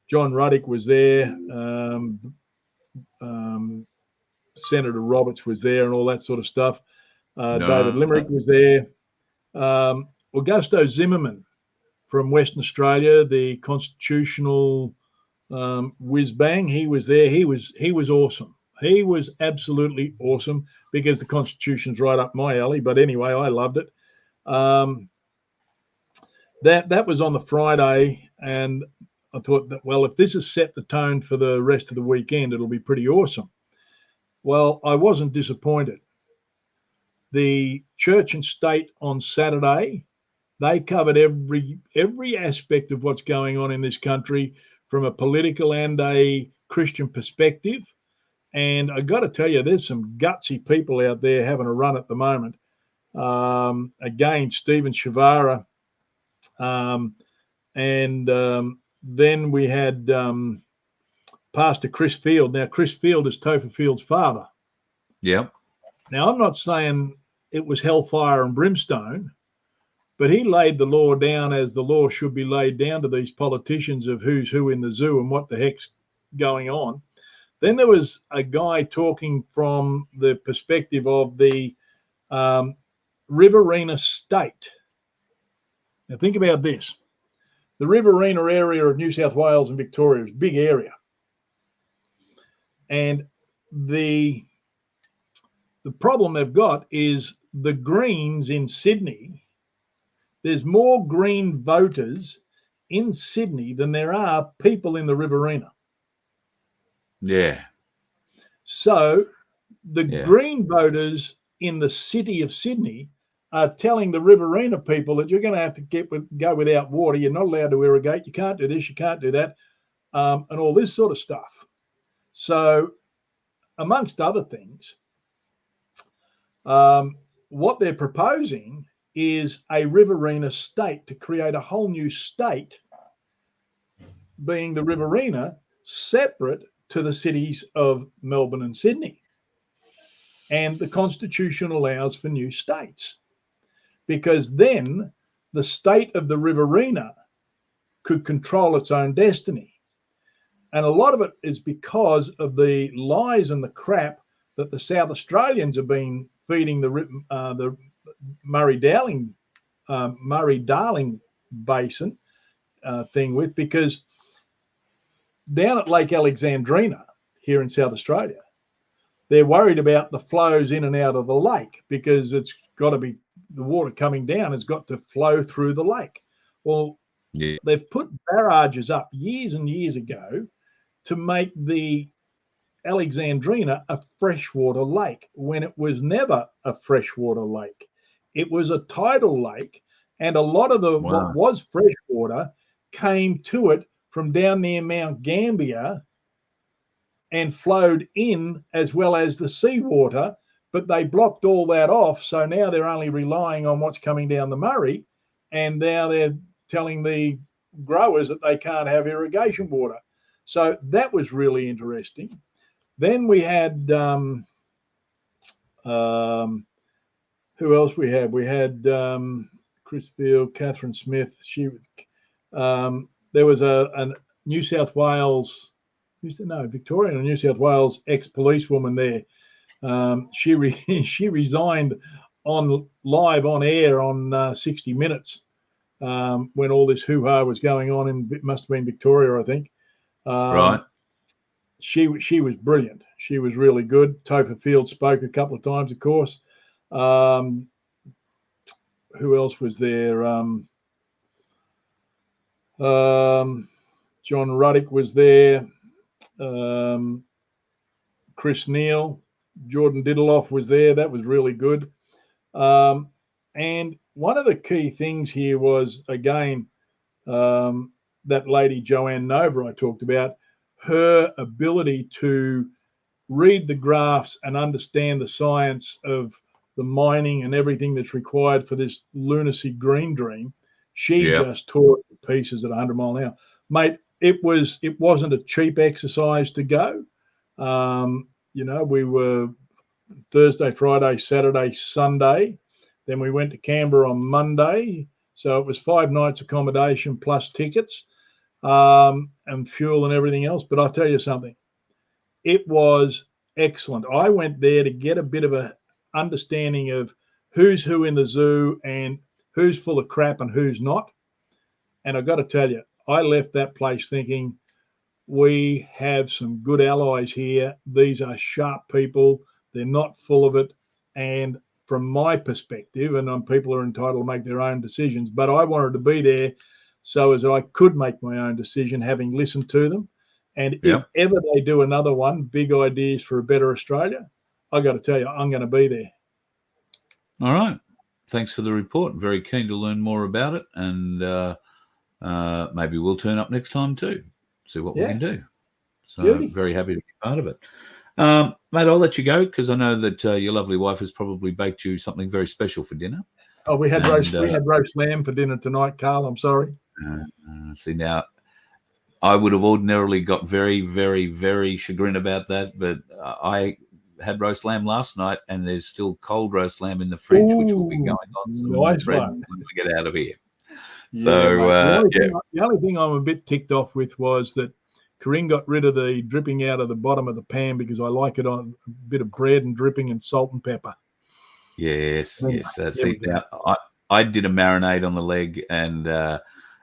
John Ruddick was there. Senator Roberts was there, and all that sort of stuff. David Limerick was there. Augusto Zimmerman from Western Australia, the constitutional whiz bang, he was there. He was awesome. He was absolutely awesome, because the Constitution's right up my alley. But anyway, I loved it. That was on the Friday, and I thought that, well, if this has set the tone for the rest of the weekend, it'll be pretty awesome. Well, I wasn't disappointed. The Church and State on Saturday, they covered every aspect of what's going on in this country from a political and a Christian perspective. And I got to tell you, there's some gutsy people out there having a run at the moment. Again, Stephen Shavara. Then we had Pastor Chris Field. Now, Chris Field is Topher Field's father. Yep. Now, I'm not saying it was hellfire and brimstone, but he laid the law down as the law should be laid down to these politicians of who's who in the zoo and what the heck's going on. Then there was a guy talking from the perspective of the Riverina State. Now, think about this. The Riverina area of New South Wales and Victoria is a big area. And the problem they've got is the Greens in Sydney. There's more Green voters in Sydney than there are people in the Riverina. Yeah. So the Green voters in the city of Sydney are telling the Riverina people that you're going to have to go without water. You're not allowed to irrigate. You can't do this. You can't do that. And all this sort of stuff. So amongst other things, what they're proposing is a Riverina state, to create a whole new state, being the Riverina, separate to the cities of Melbourne and Sydney. And the Constitution allows for new states, because then the state of the Riverina could control its own destiny. And a lot of it is because of the lies and the crap that the South Australians have been feeding the Murray-Darling Basin thing with, because down at Lake Alexandrina here in South Australia, they're worried about the flows in and out of the lake, because it's got to be, the water coming down has got to flow through the lake. Well, they've put barrages up years and years ago to make the Alexandrina a freshwater lake, when it was never a freshwater lake. It was a tidal lake, and a lot of what was freshwater came to it from down near Mount Gambier and flowed in, as well as the seawater, but they blocked all that off. So now they're only relying on what's coming down the Murray, and now they're telling the growers that they can't have irrigation water. So that was really interesting. Then we had, who else we had? We had Chris Field, Catherine Smith. She was, there was New South Wales, Victorian or New South Wales ex-policewoman there. She resigned live on air on 60 Minutes when all this hoo-ha was going on it must have been Victoria, I think. Right. She was brilliant. She was really good. Topher Field spoke a couple of times, of course. Who else was there? John Ruddick was there. Chris Neal, Jordan Dideloff was there. That was really good. And one of the key things here was, again, that lady Joanne Nova I talked about, her ability to read the graphs and understand the science of the mining and everything that's required for this lunacy green dream. She just tore it to pieces at 100 mile an hour. Mate, it wasn't a cheap exercise to go. We were Thursday, Friday, Saturday, Sunday. Then we went to Canberra on Monday. So it was 5 nights accommodation plus tickets and fuel and everything else. But I'll tell you something. It was excellent. I went there to get a bit of a understanding of who's who in the zoo and who's full of crap and who's not. And I've got to tell you, I left that place thinking we have some good allies here. These are sharp people. They're not full of it. And from my perspective, and people are entitled to make their own decisions, but I wanted to be there so as I could make my own decision, having listened to them. And if ever they do another one, Big Ideas for a Better Australia, I got to tell you, I'm going to be there. All right. Thanks for the report. Very keen to learn more about it. And maybe we'll turn up next time too, see what we can do. So very happy to be part of it. Mate, I'll let you go because I know that your lovely wife has probably baked you something very special for dinner. Oh, we had roast lamb for dinner tonight, Carl. I'm sorry. See, now, I would have ordinarily got very, very, very chagrined about that, but I had roast lamb last night, and there's still cold roast lamb in the fridge, which will be going on some bread when we get out of here. The only thing I'm a bit ticked off with was that Corinne got rid of the dripping out of the bottom of the pan because I like it on a bit of bread and dripping and salt and pepper. Yes. See, now, I did a marinade on the leg, and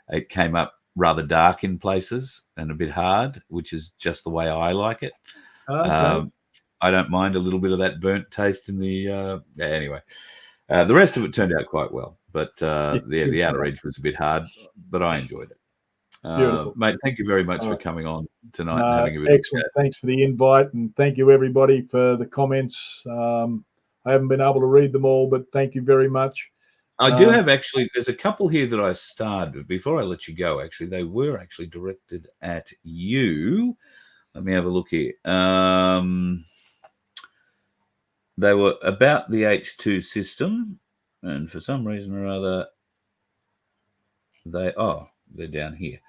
it came up rather dark in places and a bit hard, which is just the way I like it. Okay. I don't mind a little bit of that burnt taste in the anyway. The rest of it turned out quite well, but the outer edge was a bit hard, but I enjoyed it. Mate, thank you very much for coming on tonight and having a bit excellent. Thanks for the invite, and thank you everybody for the comments. I haven't been able to read them all, but thank you very much. I do have there's a couple here that I started before I let you go. Actually, they were actually directed at you. Let me have a look here. They were about the H2 system, and for some reason or other, they're down here.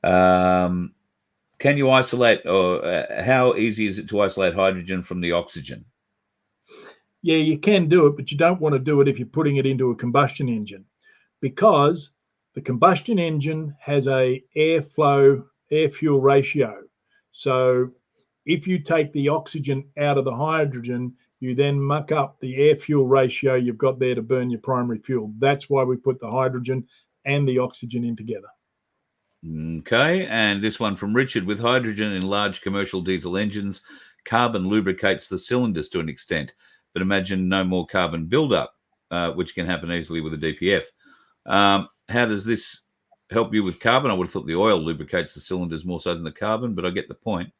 Can you isolate, or how easy is it to isolate hydrogen from the oxygen? Yeah, you can do it, but you don't want to do it if you're putting it into a combustion engine, because the combustion engine has a air-fuel ratio. So if you take the oxygen out of the hydrogen, you then muck up the air-fuel ratio you've got there to burn your primary fuel. That's why we put the hydrogen and the oxygen in together. Okay, and this one from Richard. With hydrogen in large commercial diesel engines, carbon lubricates the cylinders to an extent, but imagine no more carbon buildup, which can happen easily with a DPF. How does this help you with carbon? I would have thought the oil lubricates the cylinders more so than the carbon, but I get the point.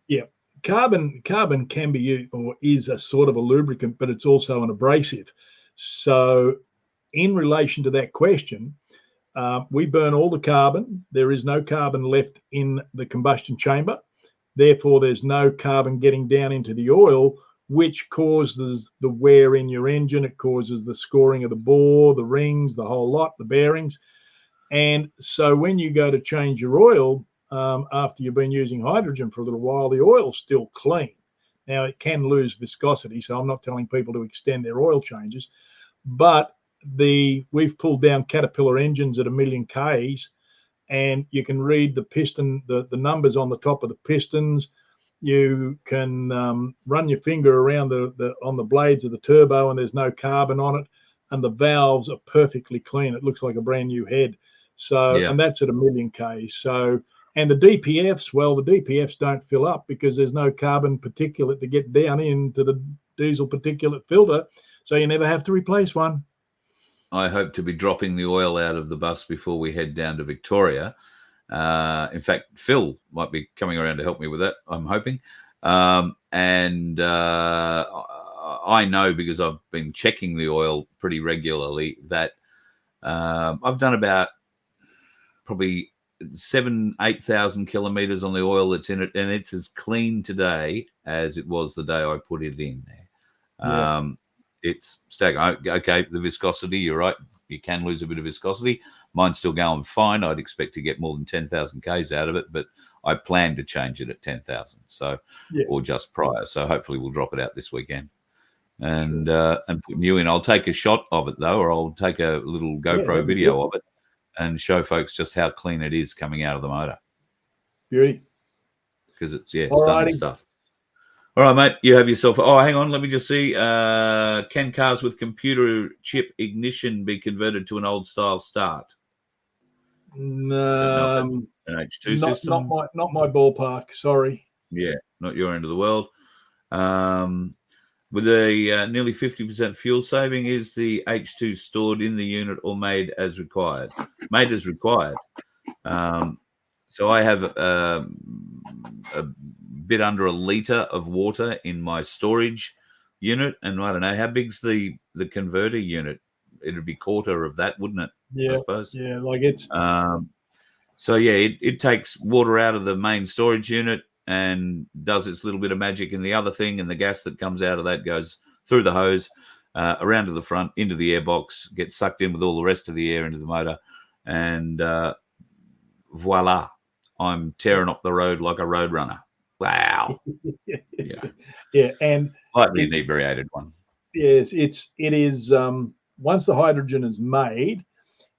Yeah, carbon can be used, or is a sort of a lubricant, but it's also an abrasive. So in relation to that question, we burn all the carbon. There is no carbon left in the combustion chamber. Therefore, there's no carbon getting down into the oil, which causes the wear in your engine. It causes the scoring of the bore, the rings, the whole lot, the bearings. And so when you go to change your oil, after you've been using hydrogen for a little while, the oil's still clean. Now, it can lose viscosity, so I'm not telling people to extend their oil changes, but we've pulled down Caterpillar engines at 1,000,000 Ks and you can read the piston, the numbers on the top of the pistons. You can run your finger around on the blades of the turbo, and there's no carbon on it, and the valves are perfectly clean. It looks like a brand new head. So, and that's at 1 million K. So, and the DPFs, well, the DPFs don't fill up because there's no carbon particulate to get down into the diesel particulate filter. So you never have to replace one. I hope to be dropping the oil out of the bus before we head down to Victoria. In fact, Phil might be coming around to help me with that, I'm hoping. I know, because I've been checking the oil pretty regularly, that I've done about probably 8,000 kilometers on the oil that's in it, and it's as clean today as it was the day I put it in there. It's staggering. Okay, the viscosity, you're right, you can lose a bit of viscosity. Mine's still going fine. I'd expect to get more than 10,000 Ks out of it, but I plan to change it at 10,000, so or just prior. So hopefully we'll drop it out this weekend and put new in. I'll take a shot of it though, or I'll take a little GoPro video of it and show folks just how clean it is coming out of the motor. Beauty. Because it's stunning stuff. All right, mate, you have yourself... Oh, hang on, let me just see. Can cars with computer chip ignition be converted to an old-style start? No, an H2 system? Not my ballpark, sorry. Yeah, not your end of the world. With a nearly 50% fuel saving, is the H2 stored in the unit or made as required? Made as required. So I have a bit under 1 litre of water in my storage unit, and I don't know, how big's the converter unit? It'd be quarter of that, wouldn't it? Yeah, I suppose. Yeah, like it's... So, yeah, it takes water out of the main storage unit and does its little bit of magic in the other thing, and the gas that comes out of that goes through the hose, around to the front, into the airbox, gets sucked in with all the rest of the air into the motor, and voila, I'm tearing up the road like a road runner. Wow. Yeah, and slightly inebriated one. Yes, it is. Once the hydrogen is made,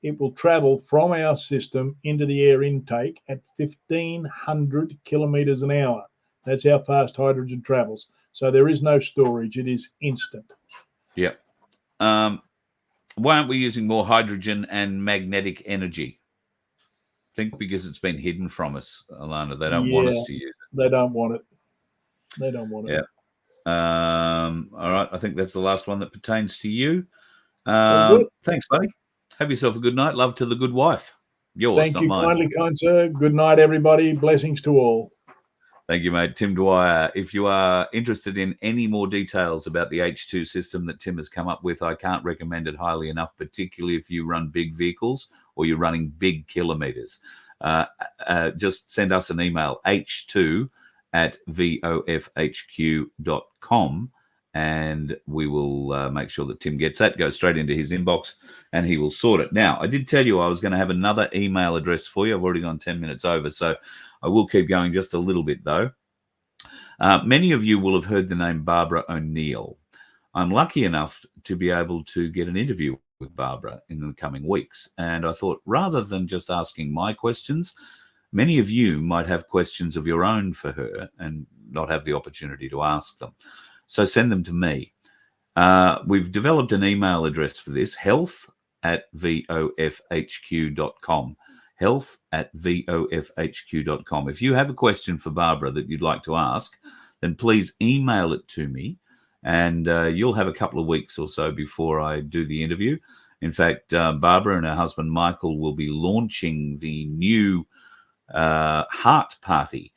it will travel from our system into the air intake at 1,500 kilometers an hour. That's how fast hydrogen travels. So there is no storage. It is instant. Yeah. Why aren't we using more hydrogen and magnetic energy? I think because it's been hidden from us, Alana. They don't want us to use it. They don't want it. They don't want it. Yeah. All right. I think that's the last one that pertains to you. Thanks, buddy. Have yourself a good night. Love to the good wife. Yours, Thank not you mine. kindly, kind sir. Good night, everybody. Blessings to all. Thank you, mate. Tim Dwyer. If you are interested in any more details about the H2 system that Tim has come up with, I can't recommend it highly enough, particularly if you run big vehicles or you're running big kilometers. Just send us an email, h2@vofhq.com, and we will make sure that Tim gets that. Goes straight into his inbox, and he will sort it. Now, I did tell you I was going to have another email address for you. I've already gone 10 minutes over, so I will keep going just a little bit, though. Many of you will have heard the name Barbara O'Neill. I'm lucky enough to be able to get an interview with Barbara in the coming weeks, and I thought, rather than just asking my questions, many of you might have questions of your own for her and not have the opportunity to ask them. So send them to me. We've developed an email address for this, health@vofhq.com. health@vofhq.com. If you have a question for Barbara that you'd like to ask, then please email it to me, and you'll have a couple of weeks or so before I do the interview. In fact, Barbara and her husband Michael will be launching the new Heart Party.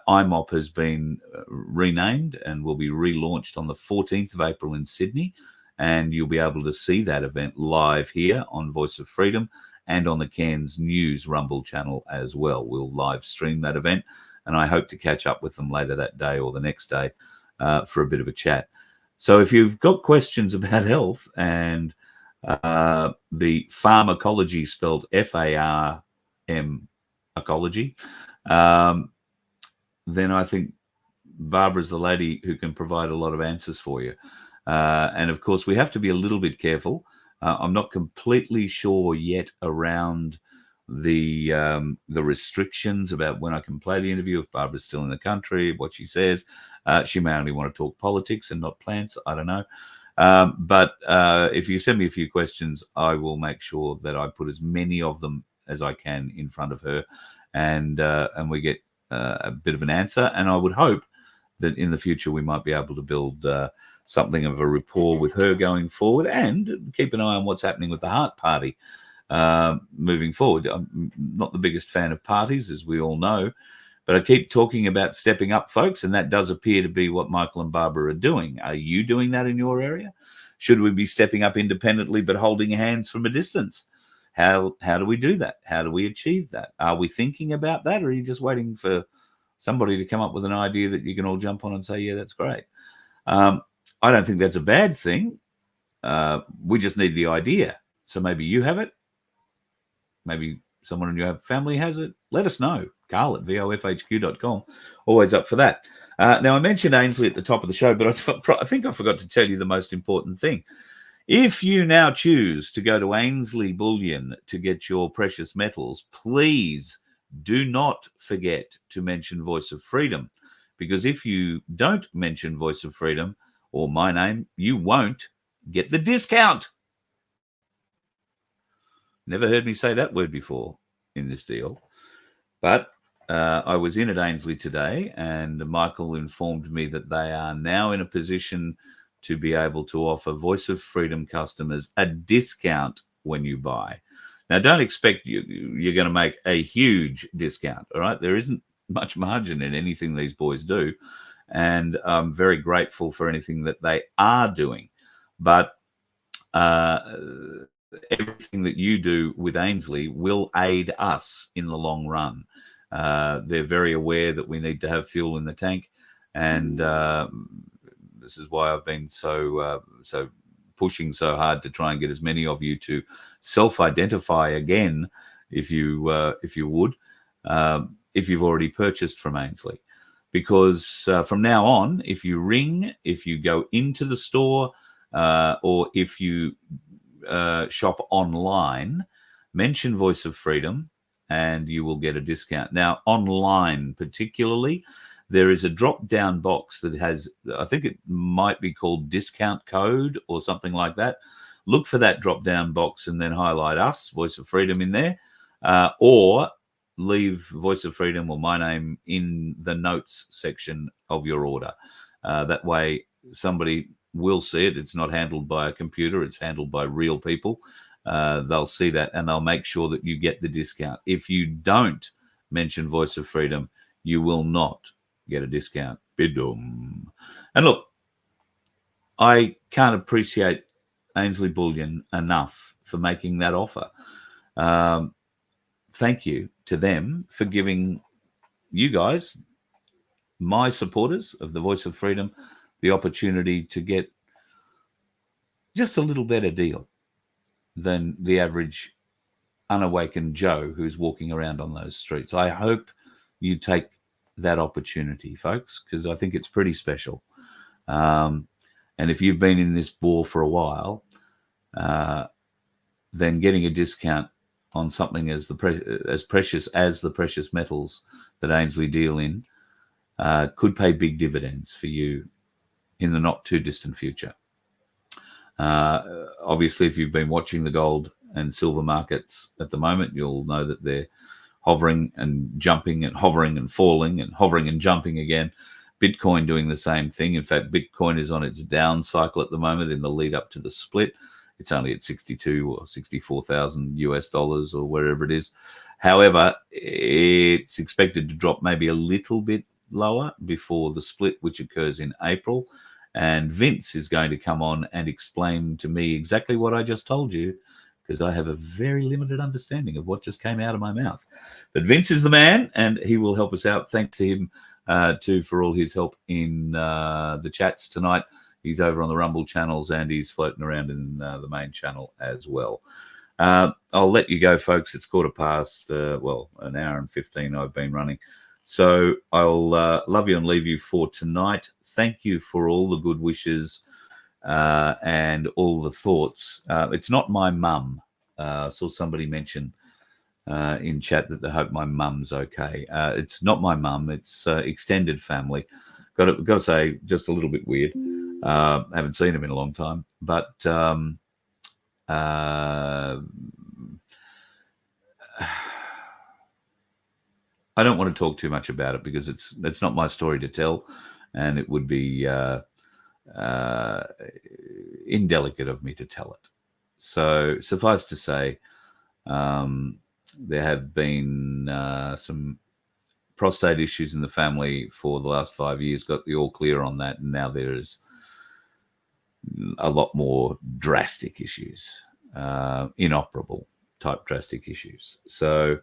IMOP has been renamed and will be relaunched on the 14th of April in Sydney, and you'll be able to see that event live here on Voice of Freedom and on the Cairns News Rumble channel as well. We'll live stream that event, and I hope to catch up with them later that day or the next day for a bit of a chat. So if you've got questions about health and the pharmacology, spelled F-A-R-M ecology, then I think Barbara's the lady who can provide a lot of answers for you. And of course, we have to be a little bit careful. I'm not completely sure yet around the restrictions about when I can play the interview, if Barbara's still in the country, what she says. She may only want to talk politics and not plants. I don't know. But if you send me a few questions, I will make sure that I put as many of them as I can in front of her, and we get a bit of an answer. And I would hope that in the future we might be able to build something of a rapport with her going forward, and keep an eye on what's happening with the Heart Party moving forward. I'm not the biggest fan of parties, as we all know, but I keep talking about stepping up, folks, and that does appear to be what Michael and Barbara are doing. Are you doing that in your area? Should we be stepping up independently but holding hands from a distance? How do we do that? How do we achieve that? Are we thinking about that, or are you just waiting for somebody to come up with an idea that you can all jump on and say, yeah, that's great? I don't think that's a bad thing. We just need the idea. So maybe you have it. Maybe someone in your family has it. Let us know. Carl at vofhq.com. Always up for that. Now, I mentioned Ainslie at the top of the show, but I think I forgot to tell you the most important thing. If you now choose to go to Ainslie Bullion to get your precious metals, please do not forget to mention Voice of Freedom, because if you don't mention Voice of Freedom or my name, you won't get the discount. Never heard me say that word before in this deal. But I was in at Ainslie today, and Michael informed me that they are now in a position to be able to offer Voice of Freedom customers a discount when you buy. Now, don't expect you're going to make a huge discount, all right? There isn't much margin in anything these boys do, and I'm very grateful for anything that they are doing. But everything that you do with Ainslie will aid us in the long run. They're very aware that we need to have fuel in the tank, and this is why I've been so pushing so hard to try and get as many of you to self-identify again, if you would, if you've already purchased from Ainslie. Because from now on, if you ring, if you go into the store, or if you shop online, mention Voice of Freedom and you will get a discount. Now, online particularly, there is a drop-down box that has, I think it might be called discount code or something like that. Look for that drop-down box and then highlight us, Voice of Freedom, in there, or leave Voice of Freedom or my name in the notes section of your order. That way somebody will see it. It's not handled by a computer. It's handled by real people. They'll see that and they'll make sure that you get the discount. If you don't mention Voice of Freedom, you will not get a discount. Bidum. And look, I can't appreciate Ainslie Bullion enough for making that offer. Thank you to them for giving you guys, my supporters of the Voice of Freedom, the opportunity to get just a little better deal than the average unawakened Joe who's walking around on those streets. I hope you take that opportunity, folks, because I think it's pretty special. And if you've been in this war for a while, then getting a discount on something as precious as the precious metals that Ainslie deal in could pay big dividends for you in the not too distant future. Obviously, if you've been watching the gold and silver markets at the moment, you'll know that they're hovering and jumping and hovering and falling and hovering and jumping again. Bitcoin doing the same thing. In fact, Bitcoin is on its down cycle at the moment in the lead up to the split. It's only at 62 or 64,000 US dollars or wherever it is. However, it's expected to drop maybe a little bit lower before the split, which occurs in April. And Vince is going to come on and explain to me exactly what I just told you, because I have a very limited understanding of what just came out of my mouth. But Vince is the man, and he will help us out. Thanks to him, too, for all his help in the chats tonight. He's over on the Rumble channels, and he's floating around in the main channel as well. I'll let you go, folks. It's 15:15, an hour and 15 I've been running. So I'll love you and leave you for tonight. Thank you for all the good wishes and all the thoughts. It's not my mum. I saw somebody mention in chat that they hope my mum's okay. It's not my mum; it's extended family. Got to say, just a little bit weird. Haven't seen him in a long time, but I don't want to talk too much about it because it's not my story to tell, and it would be indelicate of me to tell it. So suffice to say, there have been some prostate issues in the family for the last 5 years. Got the all clear on that, and now there's a lot more drastic issues, inoperable type drastic issues. So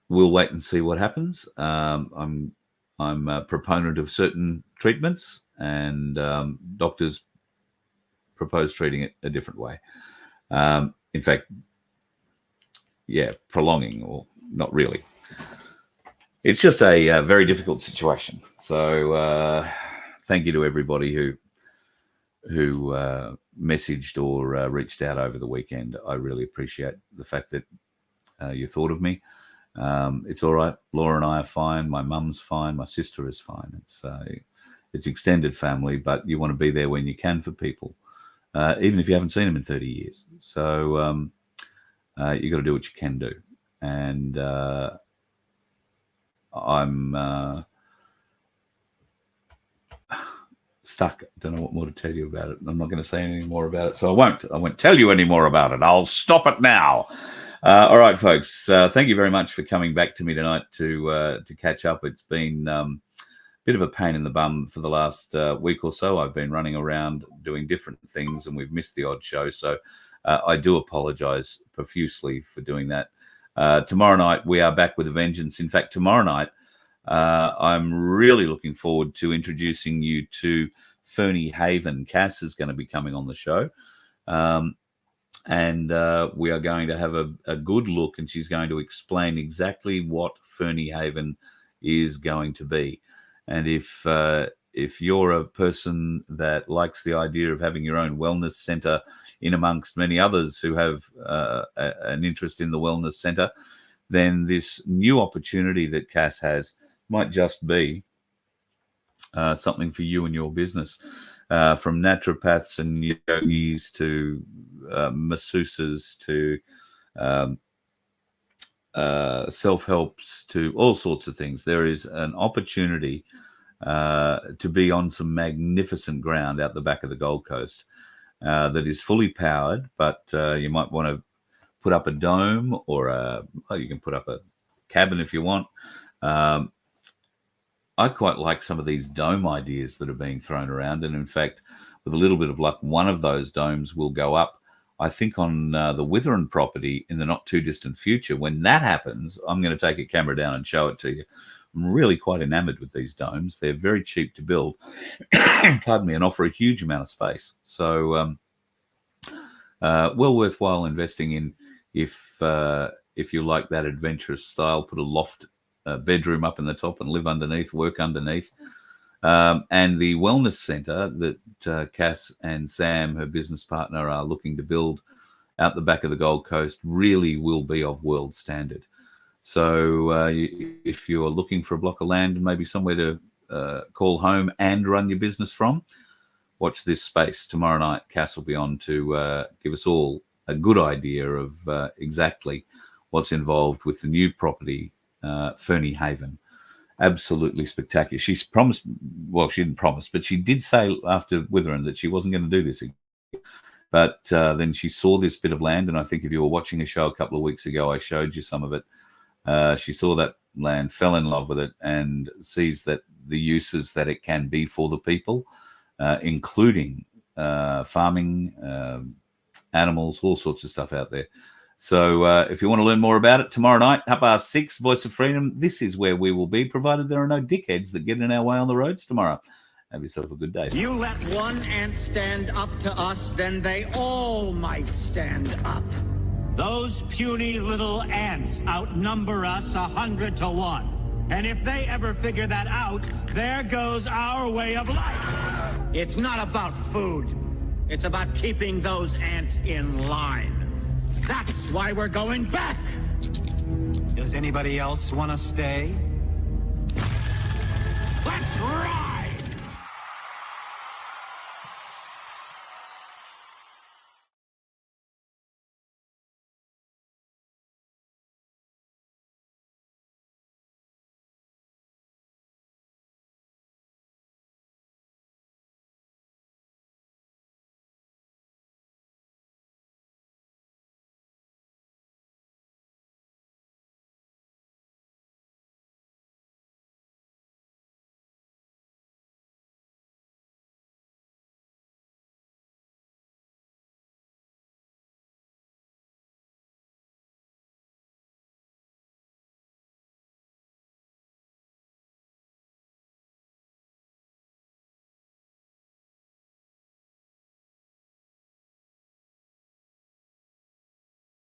we'll wait and see what happens. I'm a proponent of certain treatments, and doctors propose treating it a different way. In fact, prolonging, or not really. It's just a very difficult situation. So thank you to everybody who messaged or reached out over the weekend. I really appreciate the fact that you thought of me. It's all right. Laura and I are fine. My mum's fine. My sister is fine. It's extended family, but you want to be there when you can for people, even if you haven't seen them in 30 years. So you got to do what you can do. And I'm stuck. Don't know what more to tell you about it. I'm not going to say anything more about it, so I won't tell you any more about it. I'll stop it now. All right, folks. Thank you very much for coming back to me tonight to catch up. It's been a bit of a pain in the bum for the last week or so. I've been running around doing different things, and we've missed the odd show. So I do apologise profusely for doing that. Tomorrow night we are back with a vengeance. In fact, tomorrow night I'm really looking forward to introducing you to Fernie Haven. Cass is going to be coming on the show. And we are going to have a good look, and she's going to explain exactly what Fernie Haven is going to be. And if you're a person that likes the idea of having your own wellness centre in amongst many others who have an interest in the wellness centre, then this new opportunity that Cass has might just be something for you and your business. From naturopaths and yogis to masseuses to self-helps to all sorts of things. There is an opportunity to be on some magnificent ground out the back of the Gold Coast that is fully powered, but you might want to put up a dome, or you can put up a cabin if you want. I quite like some of these dome ideas that are being thrown around. And in fact, with a little bit of luck, one of those domes will go up, I think, on the Witherin property in the not too distant future. When that happens, I'm going to take a camera down and show it to you. I'm really quite enamored with these domes. They're very cheap to build, pardon me, and offer a huge amount of space. So well worthwhile investing in if you like that adventurous style. Put a loft bedroom up in the top and live underneath, work underneath. And the wellness centre that Cass and Sam, her business partner, are looking to build out the back of the Gold Coast really will be of world standard. So if you're looking for a block of land and maybe somewhere to call home and run your business from, watch this space. Tomorrow night, Cass will be on to give us all a good idea of exactly what's involved with the new property, Fernie Haven. Absolutely spectacular. She's promised, well, she didn't promise, but she did say after Witherin that she wasn't going to do this again. But then she saw this bit of land, and I think if you were watching a show a couple of weeks ago, I showed you some of it. She saw that land, fell in love with it, and sees that the uses that it can be for the people, including farming, animals, all sorts of stuff out there. So if you want to learn more about it, tomorrow night, 6:30, Voice of Freedom, this is where we will be, provided there are no dickheads that get in our way on the roads tomorrow. Have yourself a good day. You let one ant stand up to us, then they all might stand up. Those puny little ants outnumber us 100 to 1. And if they ever figure that out, there goes our way of life. It's not about food. It's about keeping those ants in line. That's why we're going back. Does anybody else want to stay? Let's rock!